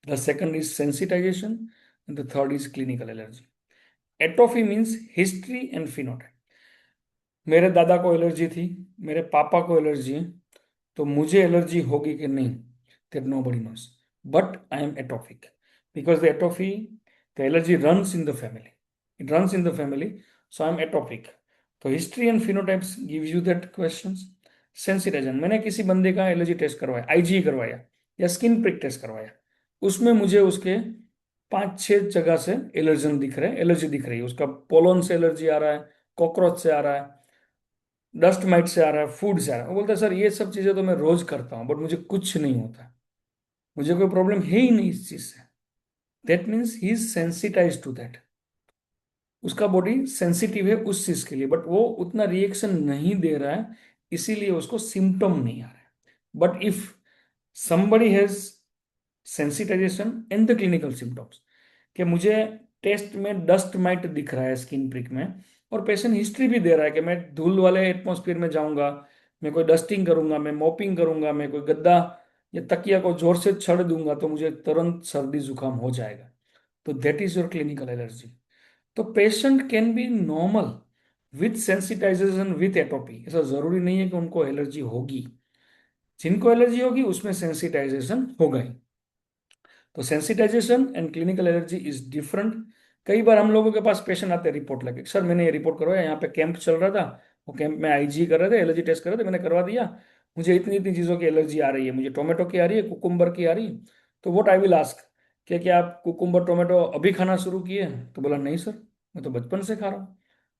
the second is sensitization, and the third is clinical allergy. Atopy means history and phenotype. मेरे दादा को allergy थी, मेरे पापा को allergy है, तो मुझे एलर्जी होगी कि नहीं, that nobody knows. But I am atophic because the atophy, the allergy runs in the family. It runs in the family, so I am atophic. तो history and phenotypes gives you that questions. Sensitization, मैंने किसी बंदे का allergy test करवाया, IG करवाया या skin prick test करवाया, उसमें मुझे उसके 5-6 जगह से एलर्जन दिख रहे हैं, एलर्जी दिख रही है. उसका पोलन से एलर्जी आ रहा है, कॉकरोच से आ रहा है, डस्ट माइट से आ रहा है, फूड से आ रहा है. वो बोलता है सर ये सब चीजें तो मैं रोज करता हूँ बट मुझे कुछ नहीं होता, मुझे कोई प्रॉब्लम है ही नहीं इस चीज से. That means he is sensitize to that. उसका बॉडी सेंसिटिव है उस चीज के लिए, बट वो उतना रिएक्शन नहीं दे रहा है, इसीलिए उसको सिम्टम नहीं आ रहा है. But if somebody has sensitization and the clinical symptoms, कि मुझे टेस्ट में डस्ट माइट दिख रहा है स्किन प्रिक में, और पेशेंट हिस्ट्री भी दे रहा है कि मैं धूल वाले एटमॉस्फेयर में जाऊंगा, मैं कोई डस्टिंग करूंगा, मैं मॉपिंग करूंगा, मैं कोई गद्दा या तकिया को जोर से छड़ दूंगा तो मुझे तुरंत सर्दी जुकाम हो जाएगा, तो that is your clinical allergy. तो patient can be normal with sensitization with atopy. ऐसा जरूरी नहीं है कि उनको एलर्जी होगी. जिनको एलर्जी होगी उसमें सेंसिटाइजेशन होगा ही. तो sensitization and clinical allergy is different. कई बार हम लोगों के पास पेशेंट आते हैं रिपोर्ट लेके, सर मैंने ये रिपोर्ट करवाया, यहाँ पे कैंप चल रहा था, वो कैंप में आईजी कर रहे थे, एलर्जी टेस्ट कर रहे थे, मैंने करवा दिया, मुझे इतनी इतनी चीज़ों की एलर्जी आ रही है, मुझे टोमेटो की आ रही है, कुकुम्बर की आ रही है. तो वोट आई विल आस्क क्या आप कुकुम्बर टोमेटो अभी खाना शुरू किए? तो बोला नहीं सर, मैं तो बचपन से खा रहा हूँ.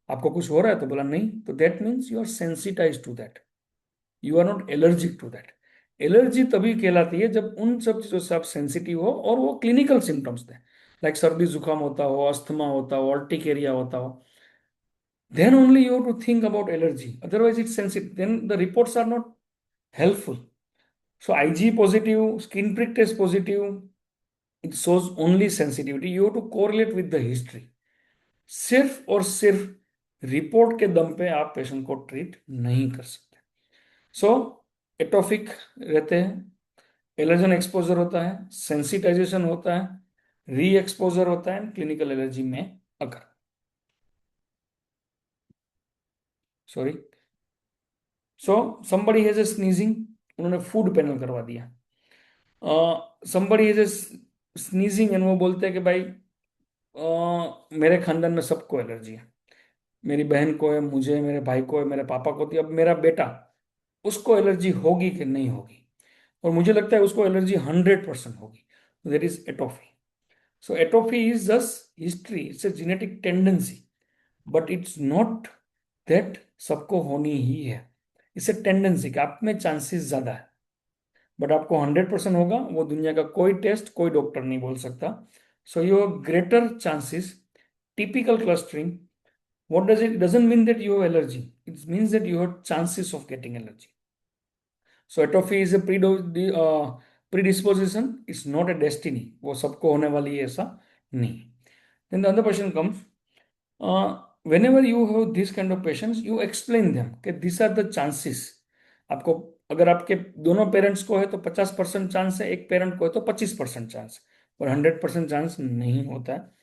आपको कुछ हो रहा है? तो बोला नहीं. तो that means you are sensitize to that, you are not allergic to that. Allergy तभी कहलाती है जब उन सब चीजों से आप सेंसिटिव हो और वो क्लिनिकल सिम्टम्स दें, लाइक सर्दी जुकाम होता हो, अस्थमा होता हो, ऑर्टिकेरिया होता हो, then only you have to think about allergy. Otherwise it's sensitive, then the reports are not helpful. So IG positive, skin prick test positive, it shows only sensitivity. You have to correlate with the history. सिर्फ और सिर्फ report के दम पे आप patient को treat नहीं कर सकते. सो एटोफिक रहते हैं, एलर्जन एक्सपोजर होता है, सेंसिटाइजेशन होता है, री एक्सपोजर होता है, क्लिनिकल एलर्जी में अगर sorry. So somebody has a sneezing, उन्होंने फूड पैनल करवा दिया. Somebody has a sneezing and वो बोलते हैं कि भाई मेरे खानदान में सबको एलर्जी है, मेरी बहन को है, मुझे, मेरे भाई को है, मेरे पापा को थी, अब मेरा बेटा, उसको एलर्जी होगी कि नहीं होगी, और मुझे लगता है उसको एलर्जी 100% होगी. That is atopy. So atophy is just history, it's a genetic tendency, but it's not that सबको होनी ही है. इट्स ए टेंडेंसी कि आप में चांसेस ज्यादा है, बट आपको 100% होगा वो दुनिया का कोई टेस्ट, कोई डॉक्टर नहीं बोल सकता. So you have greater chances typical clustering. What does it? It doesn't mean that you have allergy. It means that you have chances of getting allergy. So atrophy is a predisposition. It's not a destiny. वो सबको होने वाली है ऐसा नहीं. Then the other question comes. Whenever you have this kind of patients, you explain them कि these are the chances. आपको अगर आपके दोनों पेरेंट्स को है तो 50% चांस है, एक पेरेंट को है तो 25% चांस, और 100% चांस नहीं होता है.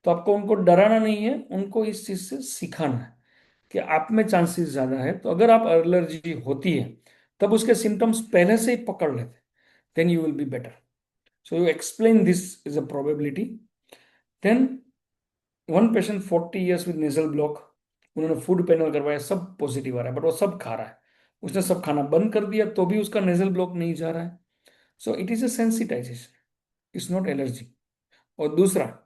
तो आपको उनको डराना नहीं है, उनको इस चीज से सिखाना है कि आप में चांसेस ज्यादा है. तो अगर आप एलर्जी होती है तब उसके सिम्टम्स पहले से ही पकड़ लेते, then you will be better. So you explain this is a probability. Then one patient 40 years with nasal block, उन्होंने फूड पैनल करवाया, सब पॉजिटिव आ रहा है, बट वो सब खा रहा है. उसने सब खाना बंद कर दिया तो भी उसका नेजल ब्लॉक नहीं जा रहा है. So it is a sensitization, it's not allergy. और दूसरा,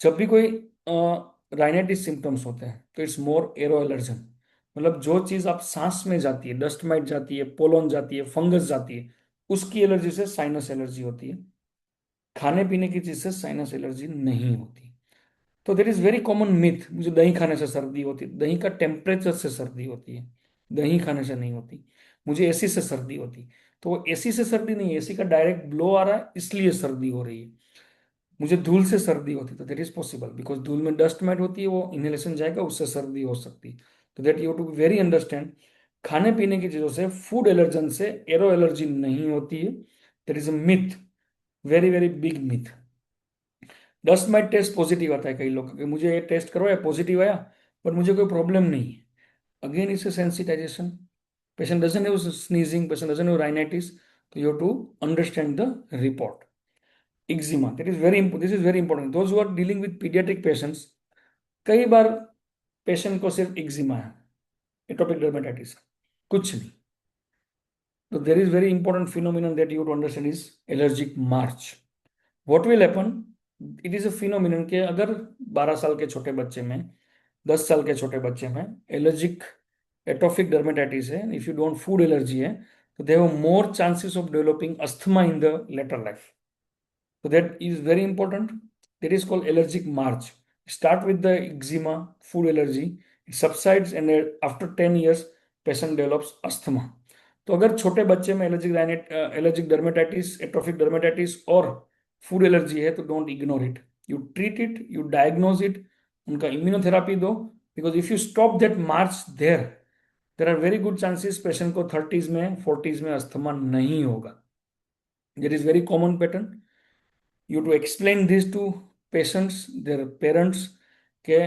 जब भी कोई राइनाइटिस सिम्टम्स होते हैं तो इट्स मोर एरो एलर्जन. मतलब जो चीज आप सांस में जाती है, डस्ट माइट जाती है, पोलन जाती है, फंगस जाती है, उसकी एलर्जी से साइनस एलर्जी होती है. खाने पीने की चीज से साइनस एलर्जी नहीं होती. तो there is very common myth, मुझे दही खाने से सर्दी होती है. दही का टेम्परेचर से सर्दी होती है, दही खाने से नहीं होती. मुझे एसी से सर्दी होती, तो वो एसी से सर्दी नहीं है, एसी का डायरेक्ट ब्लो आ रहा है इसलिए सर्दी हो रही है. मुझे धूल से सर्दी होती, तो दैट इज पॉसिबल, बिकॉज धूल में डस्ट माइट होती है, वो इनहेलेशन जाएगा, उससे सर्दी हो सकती. तो that you to be very understand. खाने पीने की चीजों से, फूड एलर्जन से एरो एलर्जी नहीं होती है. That is a myth, very very big myth. Dust mite test positive आता है कई लोग कि मुझे ये टेस्ट करवाया, पॉजिटिव आया, पर मुझे कोई प्रॉब्लम नहीं है. Again it's a sensitization. Patient doesn't have sneezing, patient doesn't have rhinitis. तो you have to understand the report. Eczema, that is very important. This is very important. Those who are dealing with pediatric patients, कई बार patient को सिर्फ eczema है, atopic dermatitis, कुछ नहीं. तो there is very important phenomenon that you to understand is allergic march. What will happen? It is a phenomenon के अगर 12 साल के छोटे बच्चे में, 10 साल के छोटे बच्चे में एलर्जिक एटोपिक डर्मेटाइटिस है, if you don't food allergy है, तो they have more chances of developing asthma in the later life. So that is very important. That is called allergic march. Start with the eczema, food allergy. It subsides and after 10 years, patient develops asthma. तो अगर छोटे बच्चे में allergic dermatitis, atrophic dermatitis और food allergy है तो don't ignore it. You treat it, you diagnose it, उनका immunotherapy दो. Because if you stop that march there, there are very good chances patient को 30s में, 40s में asthma नहीं होगा. That is very common pattern. You to explain this to patients, their parents, के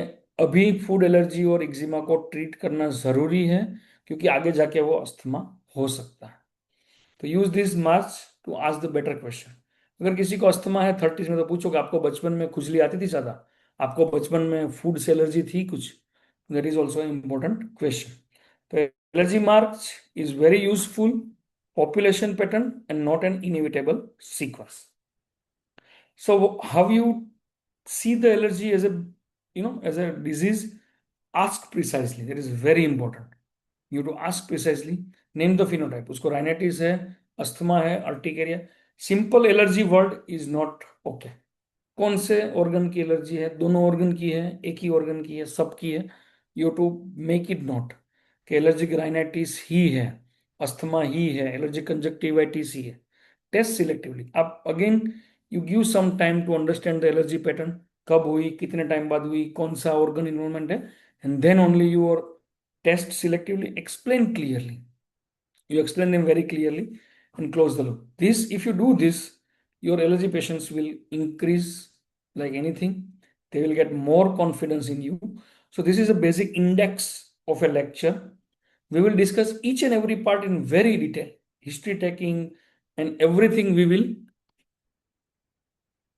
अभी food allergy और eczema को treat करना जरूरी है क्योंकि आगे जाके वो अस्थमा हो सकता है. तो use this March two ask the better question. अगर किसी को अस्थमा है 30s में, तो पूछो कि आपको बचपन में खुजली आती थी ज्यादा, आपको बचपन में फूड से एलर्जी थी कुछ. That is also important question. तो allergy march is very useful population pattern and not an inevitable sequence. So how you see the allergy as a, as a disease? Ask precisely. That is very important. You have to ask precisely. Name the phenotype. उसको rhinitis है, asthma है, urticaria. Simple allergy word is not okay. कौन से organ की allergy है, दोनों organ की है, एक ही ऑर्गन की है, सबकी है. You to make it note कि एलर्जिक राइनाइटिस ही है, अस्थमा ही है, एलर्जिक कंजक्टिवाइटिस ही है. Test selectively. आप again you give some time to understand the allergy pattern, कब हुई, कितने टाइम बाद हुई, कौन सा ऑर्गन इन्वॉल्वमेंट है, एंड देन ओनली यू और test selectively, explain clearly. You explain them very clearly and close the loop. This, if you do this, your allergy patients will increase like anything. They will get more confidence in you. So this is a basic index of a lecture. We will discuss each and every part in very detail. History taking and everything we will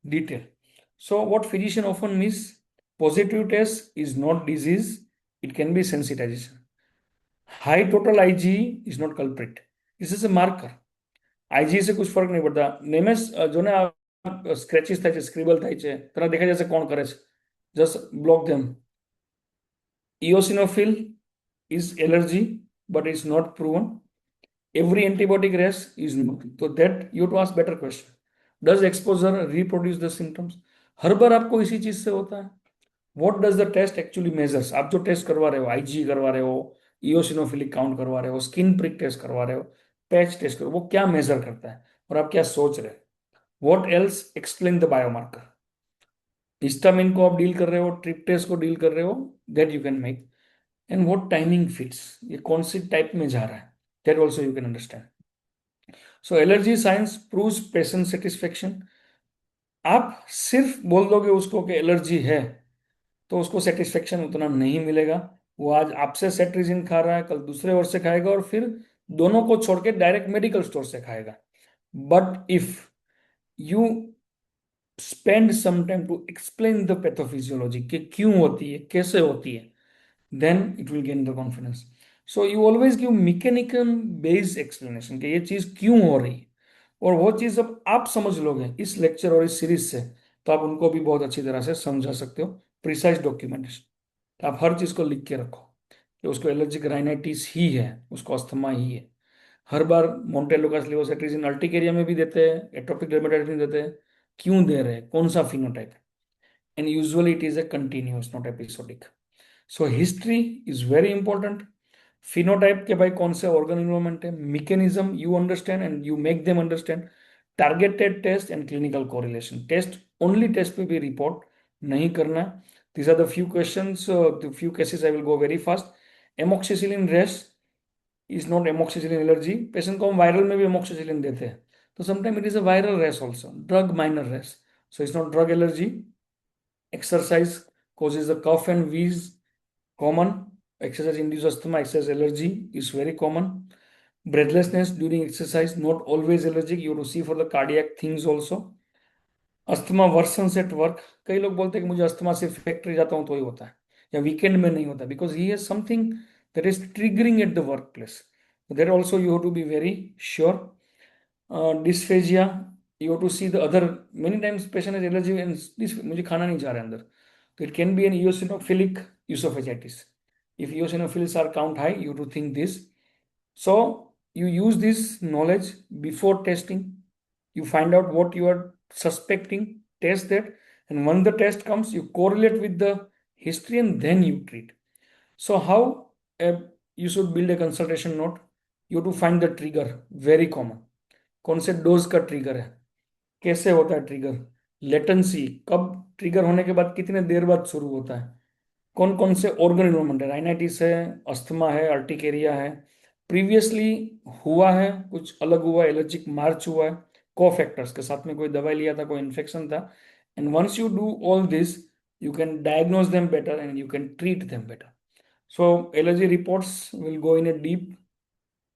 detail. So what physician often miss, positive test is not disease. It can be sensitization. High total IG is not culprit. This is a marker. IG से कुछ ફરક નહીં પડતા. નેમેસ જોને આ scratches થાય છે, સ્ક્રિબલ થાય છે, તને દેખાઈ જશે કોણ કરે છે. Just block them. Eosinophil is allergy, but it's not proven. Every antibiotic rash is not. So that you have to ask better question. Does exposure reproduce the symptoms? हर बार आपको इसी चीज से होता है? What does the test actually measures? आप जो टेस्ट करवा रहे हो, आईजी करवा रहे हो, इओसिनोफिलिक काउंट करवा रहे हो, स्किन प्रिक टेस्ट करवा रहे हो, पैच टेस्ट करो, वो क्या मेजर करता है और आप क्या सोच रहे हो? What else explain the biomarker? Histamine को आप डील कर रहे हो, ट्रिप्टेस को डील कर रहे हो, that you can make. And what timing fits, ये कौन सी टाइप में जा रहा है, that also you can understand. So allergy science proves patient satisfaction. आप सिर्फ बोल दोगे उसको कि एलर्जी है, तो उसको सेटिस्फेक्शन उतना नहीं मिलेगा। वो आज आपसे सेट्रिजिन खा रहा है, कल दूसरे ओर से खाएगा, और फिर दोनों को छोड़ के डायरेक्ट मेडिकल स्टोर से खाएगा। But if you spend some time to explain the pathophysiology कि क्यों होती है, कैसे होती है, then it will gain the confidence. So you always give mechanical based explanation कि ये चीज क्यों हो रही है, और वो चीज जब आप समझ लोगे इस लेक्चर और इस सीरीज से, तो आप उनको भी बहुत अच्छी तरह से समझा सकते हो। प्रिसाइज डॉक्यूमेंटेशन, तो आप हर चीज को लिख के रखो कि उसको एलर्जिक राइनाइटिस ही है, उसको अस्थमा ही है। हर बार मोन्टेलो का लिवोसेट्रिजिन अर्टिकेरिया में भी देते हैं, एटोपिक डर्मेटाइटिस में देते हैं, क्यों दे रहे हैं, कौन सा फिनोटाइप है? And usually it is a continuous, not episodic. So history is very important. Phenotype के भाई कौन से ऑर्गन इन्वॉल्वमेंट है, mechanism you understand and you make them understand. Targeted test and clinical correlation, test only test पे भी report नहीं करना। These are the few questions, the few cases, I will go very fast. Amoxicillin rash is not amoxicillin allergy. Patient को हम viral में भी amoxicillin देते हैं, तो sometime it is a viral rash also, drug minor rash, so it's not drug allergy. Exercise causes the cough and wheeze, common. Exercise induced asthma, exercise allergy is very common. Breathlessness during exercise, not always allergic. You have to see for the cardiac things also. Asthma versions at work, कई लोग बोलते हैं कि मुझे asthma से factory जाता हूँ तो ही होता है, या वीकेंड में नहीं होता, because he has something that is triggering at the work place. There also you have to be very sure. Dysphagia, you have to see the other, many times patient has allergy and this मुझे खाना नहीं जा रहा है अंदर, तो it can be an eosinophilic esophagitis. If eosinophils are count high, you have to think this. So you use this knowledge before testing. You find out what you are suspecting, test that, and when the test comes, you correlate with the history and then you treat. So how uh, you should build a consultation note. You have to find the trigger, very common. कौन से dose का trigger है, कैसे होता है trigger, latency, कब trigger होने के बाद कितने देर बाद शुरू होता है, कौन कौन से ऑर्गन इन्वॉल्वमेंट है, राइनाइटिस है, अस्थमा है, अर्टिकेरिया है, प्रीवियसली हुआ है, कुछ अलग हुआ, एलर्जिक मार्च हुआ है, को फैक्टर्स के साथ में कोई दवाई लिया था, कोई इन्फेक्शन था। And once you do all this, you can diagnose them better and you can treat them better. So allergy reports will go in a deep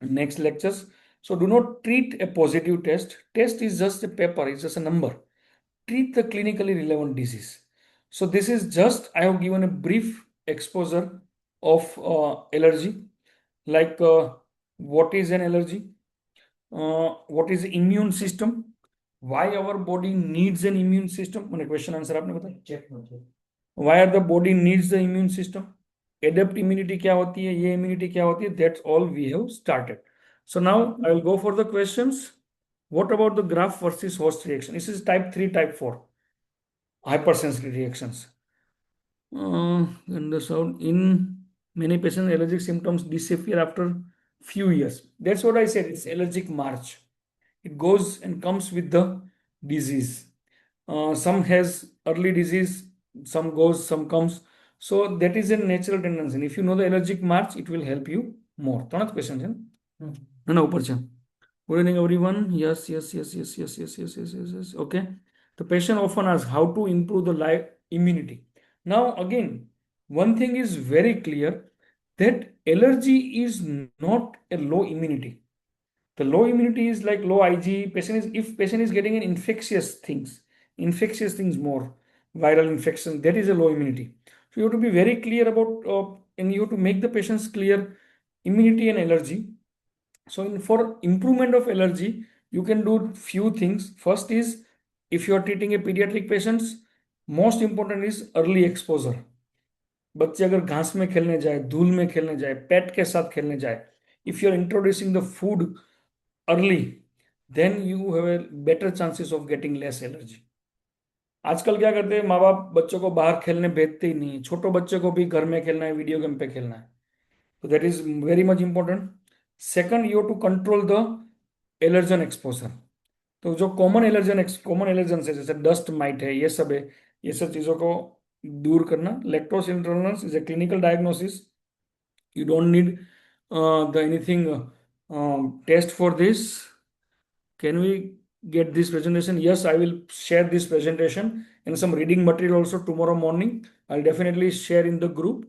next lectures. So do not treat a positive test. Test is just a paper, it's just a number. Treat the clinically relevant disease. So this is just, I have given a brief exposure of allergy, like what is an allergy, what is the immune system, why our body needs an immune system. मैंने question answer आपने बताया, why are the body needs the immune system, adapt immunity क्या होती है, ये immunity क्या होती है, that's all we have started. So now I will go for the questions. What about the graft versus host reaction? This is type 3, type 4 hypersensitive reactions. And the sound in many patients, allergic symptoms disappear after few years. That's what I said. It's allergic march. It goes and comes with the disease. Some has early disease, some goes, some comes. So that is a natural tendency. And if you know the allergic march, it will help you more. तो ना question है? ना ना ऊपर से. Good evening, everyone. Yes, yes, yes, yes, yes, yes, yes, yes, yes, yes. Okay. The patient often asks how to improve the life immunity. Now, again, one thing is very clear, that allergy is not a low immunity. The low immunity is like low IG. Patient is, if patient is getting an infectious things more, viral infection, that is a low immunity. So you have to be very clear about, and you have to make the patients clear immunity and allergy. So for improvement of allergy, you can do few things. First is, if you are treating a pediatric patients, most important is early exposure. बच्चे अगर घास में खेलने जाए, धूल में खेलने जाए, पेट के साथ खेलने जाए, if you are introducing the food early, then you have a better chances of getting less allergy. आजकल क्या करते हैं माँ बाप, बच्चों को बाहर खेलने भेजते ही नहीं, छोटो बच्चे को भी घर में खेलना है, वीडियो गेम पे खेलना है। तो that is very much important. Second, you to control the allergen exposure. तो जो कॉमन एलर्जन है, जैसे डस्ट माइट है, ये सब है, ये सब चीजों को दूर करना। Lactose intolerance is a clinical diagnosis, you don't need the anything test for this. Can we get this presentation? Yes, I will share this presentation and some reading material also tomorrow morning. I'll definitely share in the group.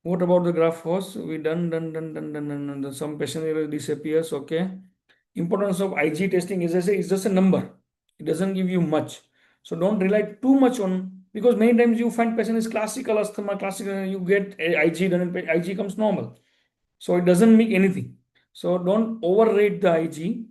What about the graph host? We done. Some patient error disappears. Okay. Importance of IG testing is, I say, it's just a number. It doesn't give you much. So don't rely too much on, because many times you find patient is classical asthma, classical, you get IG done and IG comes normal. So it doesn't make anything. So don't overrate the IG.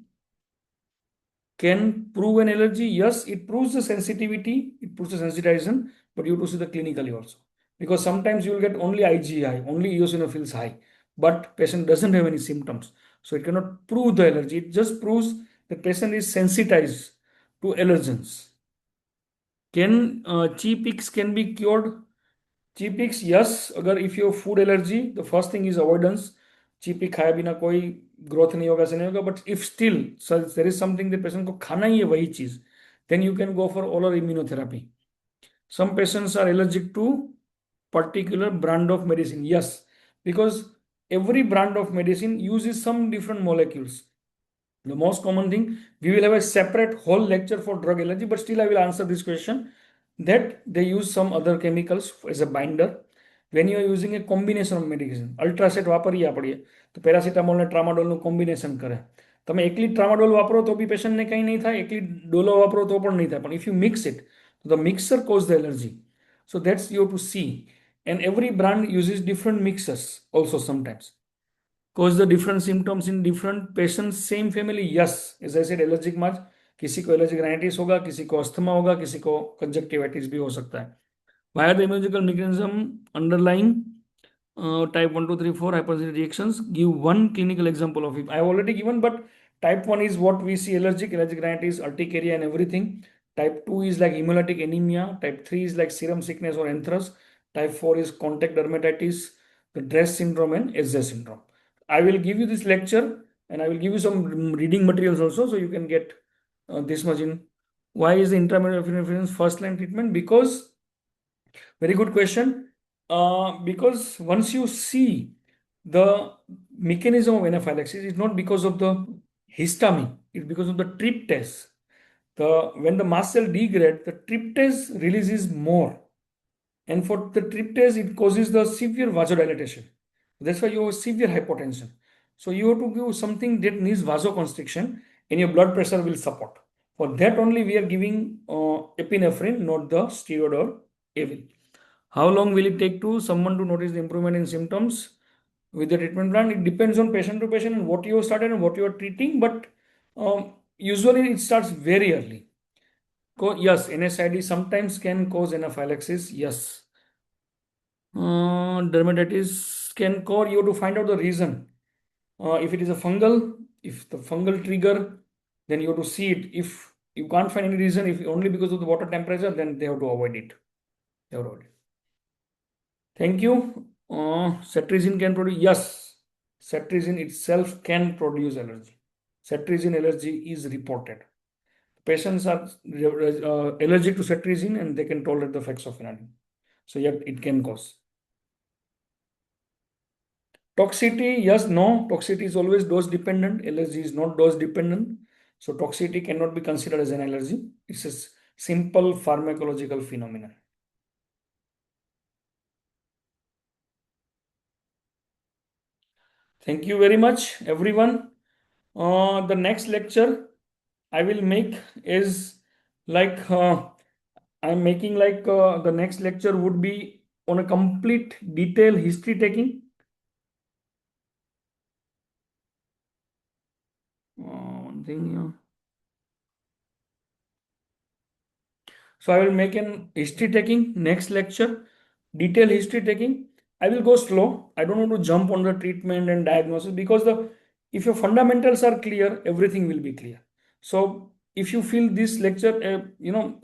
Can prove an allergy? Yes, it proves the sensitivity, it proves the sensitization, but you have to see the clinically also. Because sometimes you will get only IgE high, only eosinophils high, but patient doesn't have any symptoms. So it cannot prove the allergy. It just proves the patient is sensitized to allergens. Can G-Pix can be cured? G-Pix, yes. अगर if you have food allergy, the first thing is avoidance. G-Pix खाया बिना कोई growth नहीं होगा, ऐसा नहीं होगा. But if still so there is something the patient को खाना ही है वही चीज, then you can go for oral immunotherapy. Some patients are allergic to particular brand of medicine. Yes, because every brand of medicine uses some different molecules. The most common thing, we will have a separate whole lecture for drug allergy, but still I will answer this question, that they use some other chemicals as a binder. When you are using a combination of medication, અલ્ટ્રાસેટ વાપરીએ આપણે, તો paracetamol ને ટ્રામાડોલનું combination કરે. તમે એકલી tramadol વાપરો તો બી પેશન્ટને કંઈ નહીં થાય, એકલી ડોલો વાપરો તો પણ નહીં થાય. પણ ઇફ યુ મિક્સ ઇટ, તો the mixer cause the allergy. So that's you have to see. And every brand uses different mixers also sometimes. Cause the different symptoms in different patients, same family? Yes, as I said, allergic में किसी को allergic rightist होगा, किसी को asthma होगा, किसी को conjunctivitis भी हो सकता है. Why are the immunological mechanism underlying type 1, 2, 3, 4 hypersensitivity reactions? Give one clinical example of it. I have already given, but type 1 is what we see: allergic rhinitis, urticaria, and everything. Type 2 is like hemolytic anemia. Type 3 is like serum sickness or anthrus. Type 4 is contact dermatitis, the DRESS syndrome, and SZ syndrome. I will give you this lecture and I will give you some reading materials also, so you can get this much in. Why is the intramural interference first line treatment? Because, very good question. Because once you see the mechanism of anaphylaxis, it's not because of the histamine, it's because of the tryptase. When the mast cell degrade, the tryptase releases more. And for the tryptase, it causes the severe vasodilatation. That's why you have severe hypotension. So you have to give something that needs vasoconstriction and your blood pressure will support. For that only we are giving epinephrine, not the steroid or Avil. How long will it take to someone to notice the improvement in symptoms with the treatment plan? It depends on patient to patient and what you have started and what you are treating, but usually it starts very early. Yes, NSAID sometimes can cause anaphylaxis. Yes. Dermatitis can cause, you have to find out the reason. If it is a fungal, if the fungal trigger, then you have to see it. If you can't find any reason, if only because of the water temperature, then they have to avoid it. They have to avoid it. Thank you. Cetirizine can produce, yes, cetirizine itself can produce allergy. Cetirizine allergy is reported. Patients are allergic to cetirizine and they can tolerate the fexofenadine. So, yet it can cause. Toxicity, yes, no. Toxicity is always dose dependent. Allergy is not dose dependent. So, toxicity cannot be considered as an allergy. It's a simple pharmacological phenomenon. Thank you very much, everyone. The next lecture I will make is like I'm making like the next lecture would be on a complete detail history taking. One thing, yeah. So I will make an history taking next lecture, detail history taking. I will go slow. I don't want to jump on the treatment and diagnosis, because the if your fundamentals are clear, everything will be clear. So if you feel this lecture,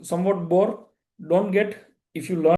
somewhat bore, don't get. If you learn